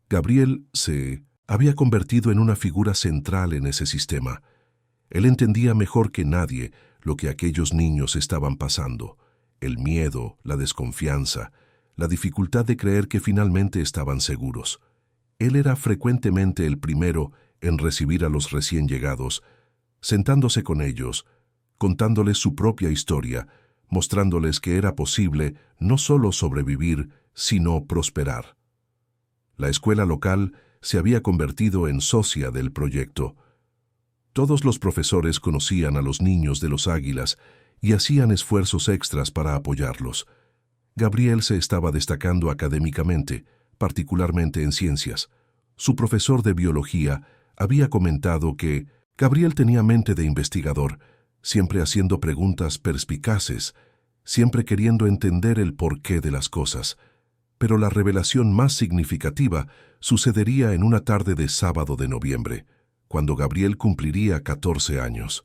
Gabriel se había convertido en una figura central en ese sistema. Él entendía mejor que nadie lo que aquellos niños estaban pasando, el miedo, la desconfianza, la dificultad de creer que finalmente estaban seguros. Él era frecuentemente el primero en recibir a los recién llegados, sentándose con ellos, contándoles su propia historia, mostrándoles que era posible no solo sobrevivir, sino prosperar. La escuela local se había convertido en socia del proyecto. Todos los profesores conocían a los niños de los Águilas y hacían esfuerzos extras para apoyarlos. Gabriel se estaba destacando académicamente, particularmente en ciencias. Su profesor de biología había comentado que Gabriel tenía mente de investigador, siempre haciendo preguntas perspicaces, siempre queriendo entender el porqué de las cosas. Pero la revelación más significativa sucedería en una tarde de sábado de noviembre, cuando Gabriel cumpliría 14 años.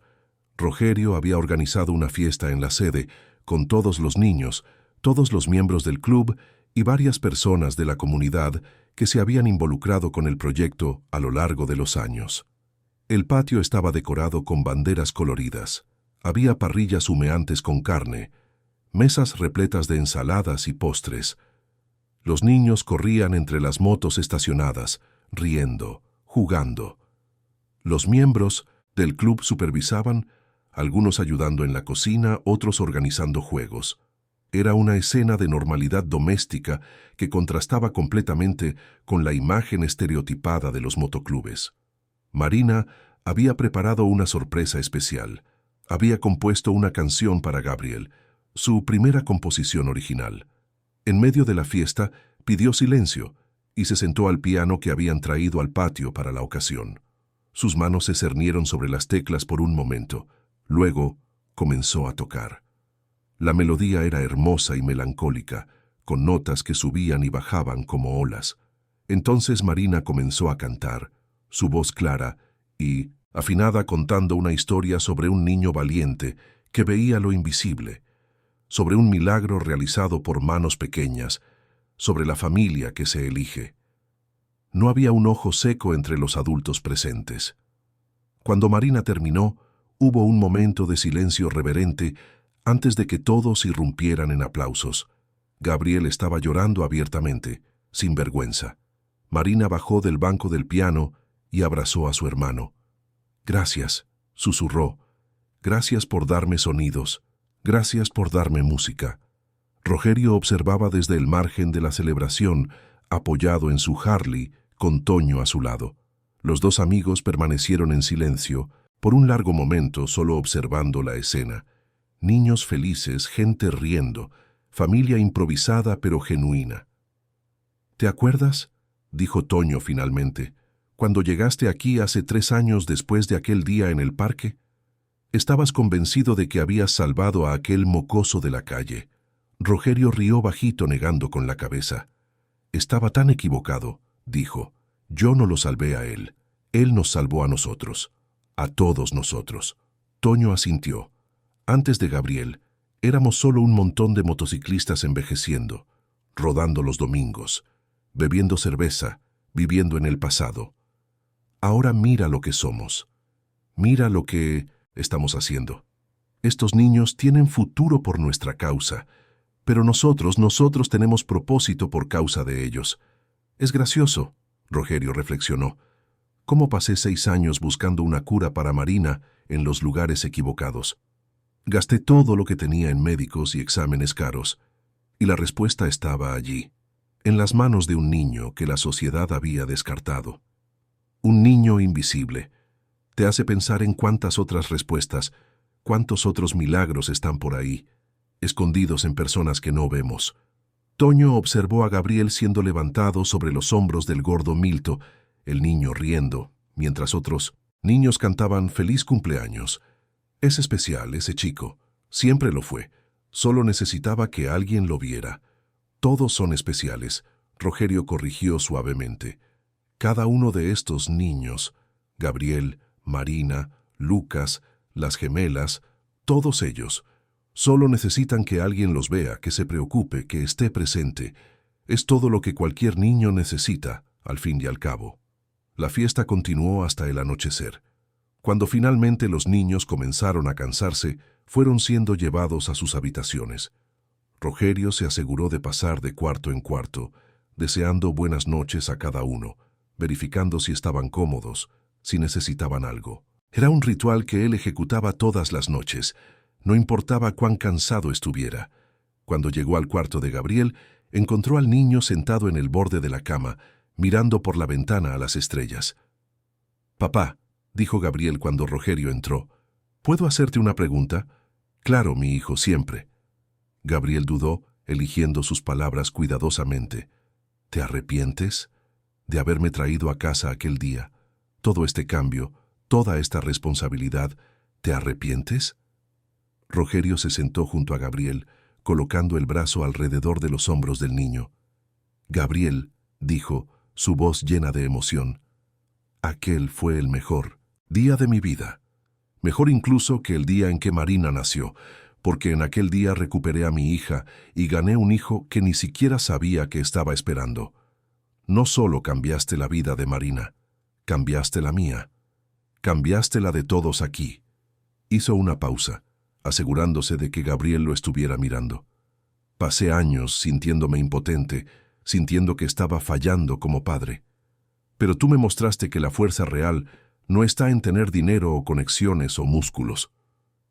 Rogerio había organizado una fiesta en la sede, con todos los niños, todos los miembros del club y varias personas de la comunidad que se habían involucrado con el proyecto a lo largo de los años. El patio estaba decorado con banderas coloridas. Había parrillas humeantes con carne, mesas repletas de ensaladas y postres. Los niños corrían entre las motos estacionadas, riendo, jugando. Los miembros del club supervisaban, algunos ayudando en la cocina, otros organizando juegos. Era una escena de normalidad doméstica que contrastaba completamente con la imagen estereotipada de los motoclubes. Marina había preparado una sorpresa especial. Había compuesto una canción para Gabriel, su primera composición original. En medio de la fiesta, pidió silencio y se sentó al piano que habían traído al patio para la ocasión. Sus manos se cernieron sobre las teclas por un momento. Luego comenzó a tocar. La melodía era hermosa y melancólica, con notas que subían y bajaban como olas. Entonces Marina comenzó a cantar, su voz clara y afinada, contando una historia sobre un niño valiente que veía lo invisible, sobre un milagro realizado por manos pequeñas, sobre la familia que se elige. No había un ojo seco entre los adultos presentes. Cuando Marina terminó, hubo un momento de silencio reverente Antes de que todos irrumpieran en aplausos, Gabriel estaba llorando abiertamente, sin vergüenza. Marina bajó del banco del piano y abrazó a su hermano. «Gracias», susurró. «Gracias por darme sonidos. Gracias por darme música». Rogerio observaba desde el margen de la celebración, apoyado en su Harley, con Toño a su lado. Los dos amigos permanecieron en silencio, por un largo momento solo observando la escena. Niños felices, gente riendo, familia improvisada pero genuina. «¿Te acuerdas?», dijo Toño finalmente, «cuando llegaste aquí hace 3 años después de aquel día en el parque? Estabas convencido de que habías salvado a aquel mocoso de la calle». Rogerio rió bajito negando con la cabeza. «Estaba tan equivocado», dijo. «Yo no lo salvé a él. Él nos salvó a nosotros. A todos nosotros». Toño asintió. Antes de Gabriel, éramos solo un montón de motociclistas envejeciendo, rodando los domingos, bebiendo cerveza, viviendo en el pasado. Ahora mira lo que somos. Mira lo que estamos haciendo. Estos niños tienen futuro por nuestra causa, pero nosotros tenemos propósito por causa de ellos. Es gracioso, Rogerio reflexionó. ¿Cómo pasé 6 años buscando una cura para Marina en los lugares equivocados? Gasté todo lo que tenía en médicos y exámenes caros, y la respuesta estaba allí, en las manos de un niño que la sociedad había descartado. Un niño invisible. Te hace pensar en cuántas otras respuestas, cuántos otros milagros están por ahí, escondidos en personas que no vemos. Toño observó a Gabriel siendo levantado sobre los hombros del gordo Milto, el niño riendo, mientras otros niños cantaban «Feliz cumpleaños». Es especial ese chico, siempre lo fue, solo necesitaba que alguien lo viera. Todos son especiales, Rogerio corrigió suavemente. Cada uno de estos niños, Gabriel, Marina, Lucas, las gemelas, todos ellos, solo necesitan que alguien los vea, que se preocupe, que esté presente. Es todo lo que cualquier niño necesita, al fin y al cabo. La fiesta continuó hasta el anochecer. Cuando finalmente los niños comenzaron a cansarse, fueron siendo llevados a sus habitaciones. Rogerio se aseguró de pasar de cuarto en cuarto, deseando buenas noches a cada uno, verificando si estaban cómodos, si necesitaban algo. Era un ritual que él ejecutaba todas las noches, no importaba cuán cansado estuviera. Cuando llegó al cuarto de Gabriel, encontró al niño sentado en el borde de la cama, mirando por la ventana a las estrellas. «Papá», dijo Gabriel cuando Rogerio entró, «¿puedo hacerte una pregunta?» «Claro, mi hijo, siempre». Gabriel dudó, eligiendo sus palabras cuidadosamente. «¿Te arrepientes de haberme traído a casa aquel día? Todo este cambio, toda esta responsabilidad, ¿te arrepientes?» Rogerio se sentó junto a Gabriel, colocando el brazo alrededor de los hombros del niño. «Gabriel», dijo, su voz llena de emoción, «aquel fue el mejor día de mi vida. Mejor incluso que el día en que Marina nació, porque en aquel día recuperé a mi hija y gané un hijo que ni siquiera sabía que estaba esperando. No solo cambiaste la vida de Marina, cambiaste la mía. Cambiaste la de todos aquí». Hizo una pausa, asegurándose de que Gabriel lo estuviera mirando. «Pasé años sintiéndome impotente, sintiendo que estaba fallando como padre. Pero tú me mostraste que la fuerza real no está en tener dinero o conexiones o músculos.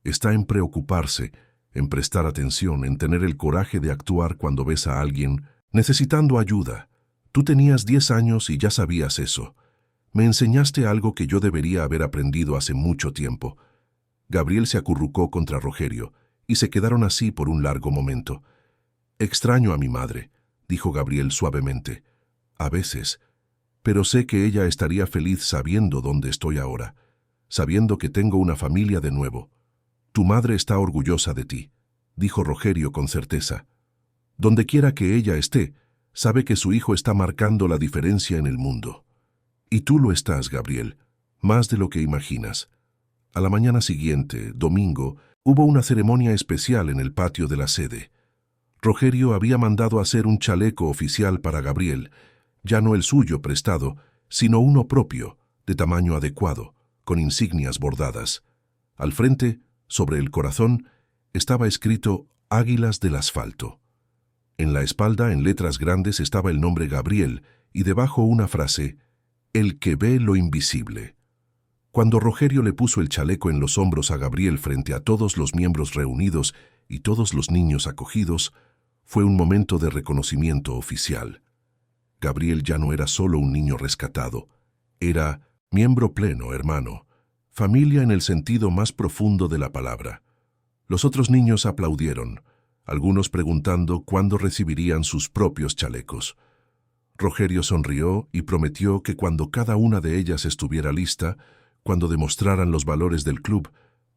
Está en preocuparse, en prestar atención, en tener el coraje de actuar cuando ves a alguien necesitando ayuda. Tú tenías 10 años y ya sabías eso. Me enseñaste algo que yo debería haber aprendido hace mucho tiempo». Gabriel se acurrucó contra Rogerio y se quedaron así por un largo momento. «Extraño a mi madre», dijo Gabriel suavemente. «A veces. Pero sé que ella estaría feliz sabiendo dónde estoy ahora, sabiendo que tengo una familia de nuevo. Tu madre está orgullosa de ti», dijo Rogerio con certeza. «Donde quiera que ella esté, sabe que su hijo está marcando la diferencia en el mundo. Y tú lo estás, Gabriel, más de lo que imaginas». A la mañana siguiente, domingo, hubo una ceremonia especial en el patio de la sede. Rogerio había mandado hacer un chaleco oficial para Gabriel, ya no el suyo prestado, sino uno propio, de tamaño adecuado, con insignias bordadas. Al frente, sobre el corazón, estaba escrito Águilas del Asfalto. En la espalda, en letras grandes, estaba el nombre Gabriel y debajo una frase, El que ve lo invisible. Cuando Rogerio le puso el chaleco en los hombros a Gabriel frente a todos los miembros reunidos y todos los niños acogidos, fue un momento de reconocimiento oficial. Gabriel ya no era solo un niño rescatado, era miembro pleno, hermano, familia en el sentido más profundo de la palabra. Los otros niños aplaudieron, algunos preguntando cuándo recibirían sus propios chalecos. Rogerio sonrió y prometió que cuando cada una de ellas estuviera lista, cuando demostraran los valores del club,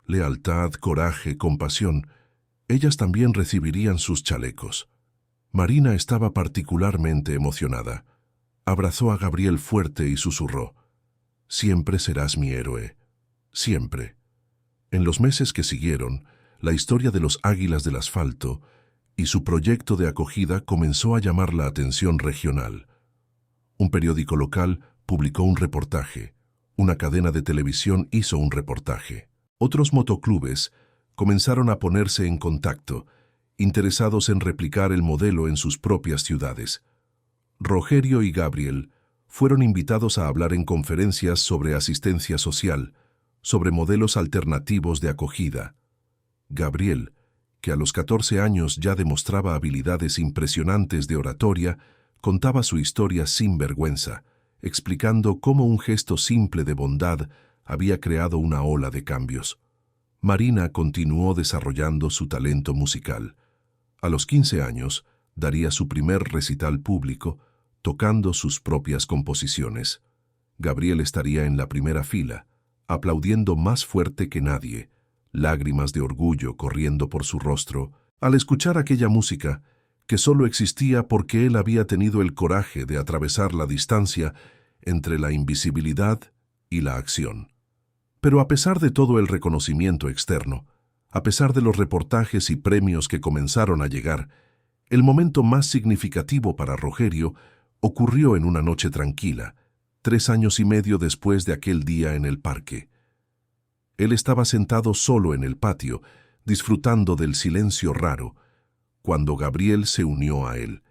lealtad, coraje, compasión, ellas también recibirían sus chalecos. Marina estaba particularmente emocionada. Abrazó a Gabriel fuerte y susurró, «Siempre serás mi héroe, siempre». En los meses que siguieron, la historia de los Águilas del Asfalto y su proyecto de acogida comenzó a llamar la atención regional. Un periódico local publicó un reportaje, una cadena de televisión hizo un reportaje. Otros motoclubes comenzaron a ponerse en contacto, interesados en replicar el modelo en sus propias ciudades. Rogerio y Gabriel fueron invitados a hablar en conferencias sobre asistencia social, sobre modelos alternativos de acogida. Gabriel, que a los 14 años ya demostraba habilidades impresionantes de oratoria, contaba su historia sin vergüenza, explicando cómo un gesto simple de bondad había creado una ola de cambios. Marina continuó desarrollando su talento musical. A los 15 años, daría su primer recital público, tocando sus propias composiciones. Gabriel estaría en la primera fila, aplaudiendo más fuerte que nadie, lágrimas de orgullo corriendo por su rostro, al escuchar aquella música que solo existía porque él había tenido el coraje de atravesar la distancia entre la invisibilidad y la acción. Pero a pesar de todo el reconocimiento externo, a pesar de los reportajes y premios que comenzaron a llegar, el momento más significativo para Rogerio ocurrió en una noche tranquila, 3 años y medio después de aquel día en el parque. Él estaba sentado solo en el patio, disfrutando del silencio raro, cuando Gabriel se unió a él.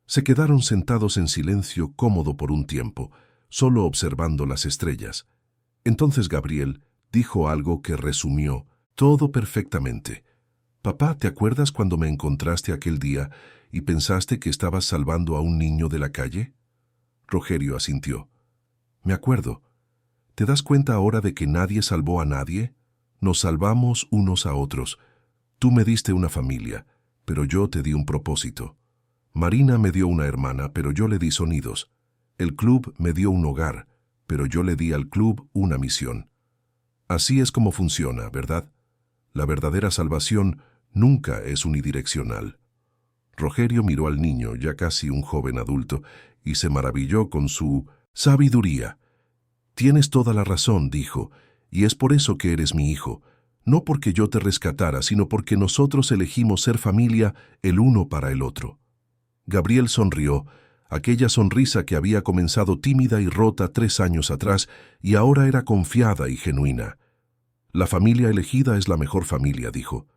Se quedaron sentados en silencio cómodo por un tiempo, solo observando las estrellas. Entonces Gabriel dijo algo que resumió todo perfectamente. «Papá, ¿te acuerdas cuando me encontraste aquel día y pensaste que estabas salvando a un niño de la calle?» Rogerio asintió. «Me acuerdo. ¿Te das cuenta ahora de que nadie salvó a nadie? Nos salvamos unos a otros. Tú me diste una familia, pero yo te di un propósito. Marina me dio una hermana, pero yo le di sonidos. El club me dio un hogar, pero yo le di al club una misión. Así es como funciona, ¿verdad? La verdadera salvación nunca es unidireccional». Rogerio miró al niño, ya casi un joven adulto, y se maravilló con su sabiduría. «Tienes toda la razón», dijo, «y es por eso que eres mi hijo, no porque yo te rescatara, sino porque nosotros elegimos ser familia el uno para el otro». Gabriel sonrió, aquella sonrisa que había comenzado tímida y rota 3 años atrás y ahora era confiada y genuina. «La familia elegida es la mejor familia», dijo.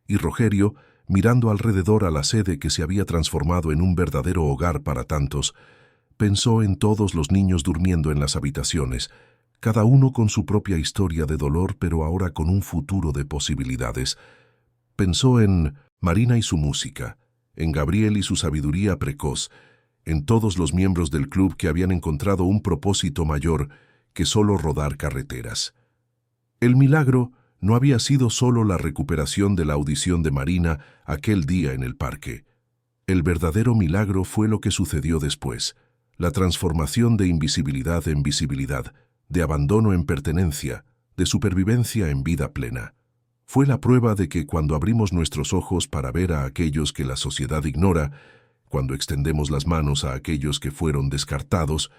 Y Rogerio, mirando alrededor a la sede que se había transformado en un verdadero hogar para tantos, pensó en todos los niños durmiendo en las habitaciones, cada uno con su propia historia de dolor, pero ahora con un futuro de posibilidades. Pensó en Marina y su música, en Gabriel y su sabiduría precoz, en todos los miembros del club que habían encontrado un propósito mayor que solo rodar carreteras. El milagro no había sido solo la recuperación de la audición de Marina aquel día en el parque. El verdadero milagro fue lo que sucedió después, la transformación de invisibilidad en visibilidad, de abandono en pertenencia, de supervivencia en vida plena. Fue la prueba de que cuando abrimos nuestros ojos para ver a aquellos que la sociedad ignora, cuando extendemos las manos a aquellos que fueron descartados,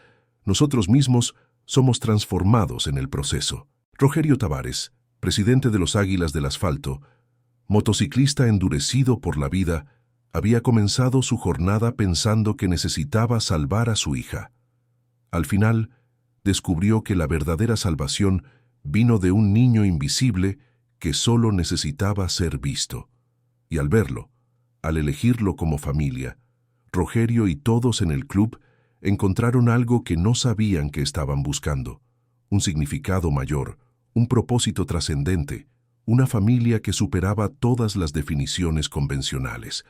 nosotros mismos somos transformados en el proceso. Rogerio Tavares, presidente de los Águilas del Asfalto, motociclista endurecido por la vida, había comenzado su jornada pensando que necesitaba salvar a su hija. Al final, descubrió que la verdadera salvación vino de un niño invisible que solo necesitaba ser visto. Y al verlo, al elegirlo como familia, Rogerio y todos en el club encontraron algo que no sabían que estaban buscando, un significado mayor, un propósito trascendente, una familia que superaba todas las definiciones convencionales.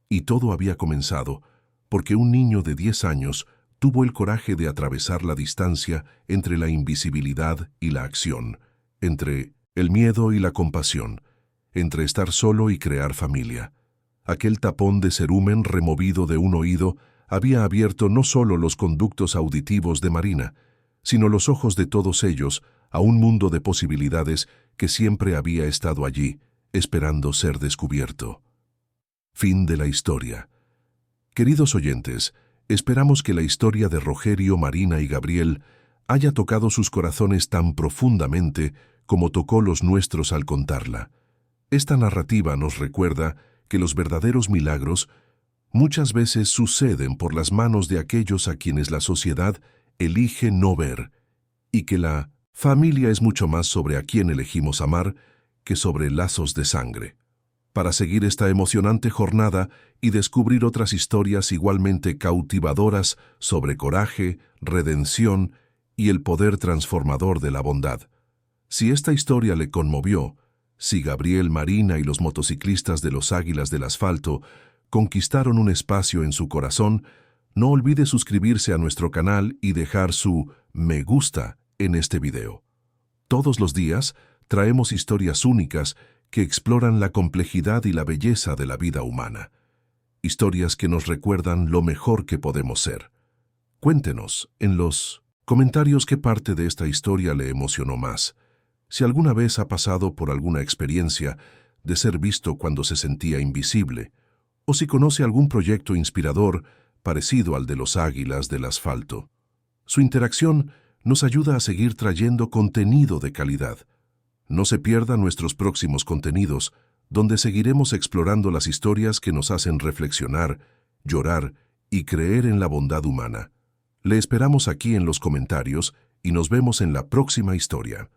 Y todo había comenzado porque un niño de 10 años tuvo el coraje de atravesar la distancia entre la invisibilidad y la acción, entre el miedo y la compasión, entre estar solo y crear familia. Aquel tapón de cerumen removido de un oído había abierto no solo los conductos auditivos de Marina, sino los ojos de todos ellos a un mundo de posibilidades que siempre había estado allí, esperando ser descubierto. Fin de la historia. Queridos oyentes, esperamos que la historia de Rogerio, Marina y Gabriel haya tocado sus corazones tan profundamente como tocó los nuestros al contarla. Esta narrativa nos recuerda que los verdaderos milagros muchas veces suceden por las manos de aquellos a quienes la sociedad elige no ver, y que la familia es mucho más sobre a quién elegimos amar que sobre lazos de sangre. Para seguir esta emocionante jornada y descubrir otras historias igualmente cautivadoras sobre coraje, redención y el poder transformador de la bondad. Si esta historia le conmovió, si Gabriel, Marina y los motociclistas de los Águilas del Asfalto conquistaron un espacio en su corazón, no olvide suscribirse a nuestro canal y dejar su me gusta en este video. Todos los días traemos historias únicas que exploran la complejidad y la belleza de la vida humana. Historias que nos recuerdan lo mejor que podemos ser. Cuéntenos en los comentarios qué parte de esta historia le emocionó más. Si alguna vez ha pasado por alguna experiencia de ser visto cuando se sentía invisible, o si conoce algún proyecto inspirador parecido al de los Águilas del Asfalto. Su interacción nos ayuda a seguir trayendo contenido de calidad. No se pierda nuestros próximos contenidos, donde seguiremos explorando las historias que nos hacen reflexionar, llorar y creer en la bondad humana. Le esperamos aquí en los comentarios y nos vemos en la próxima historia.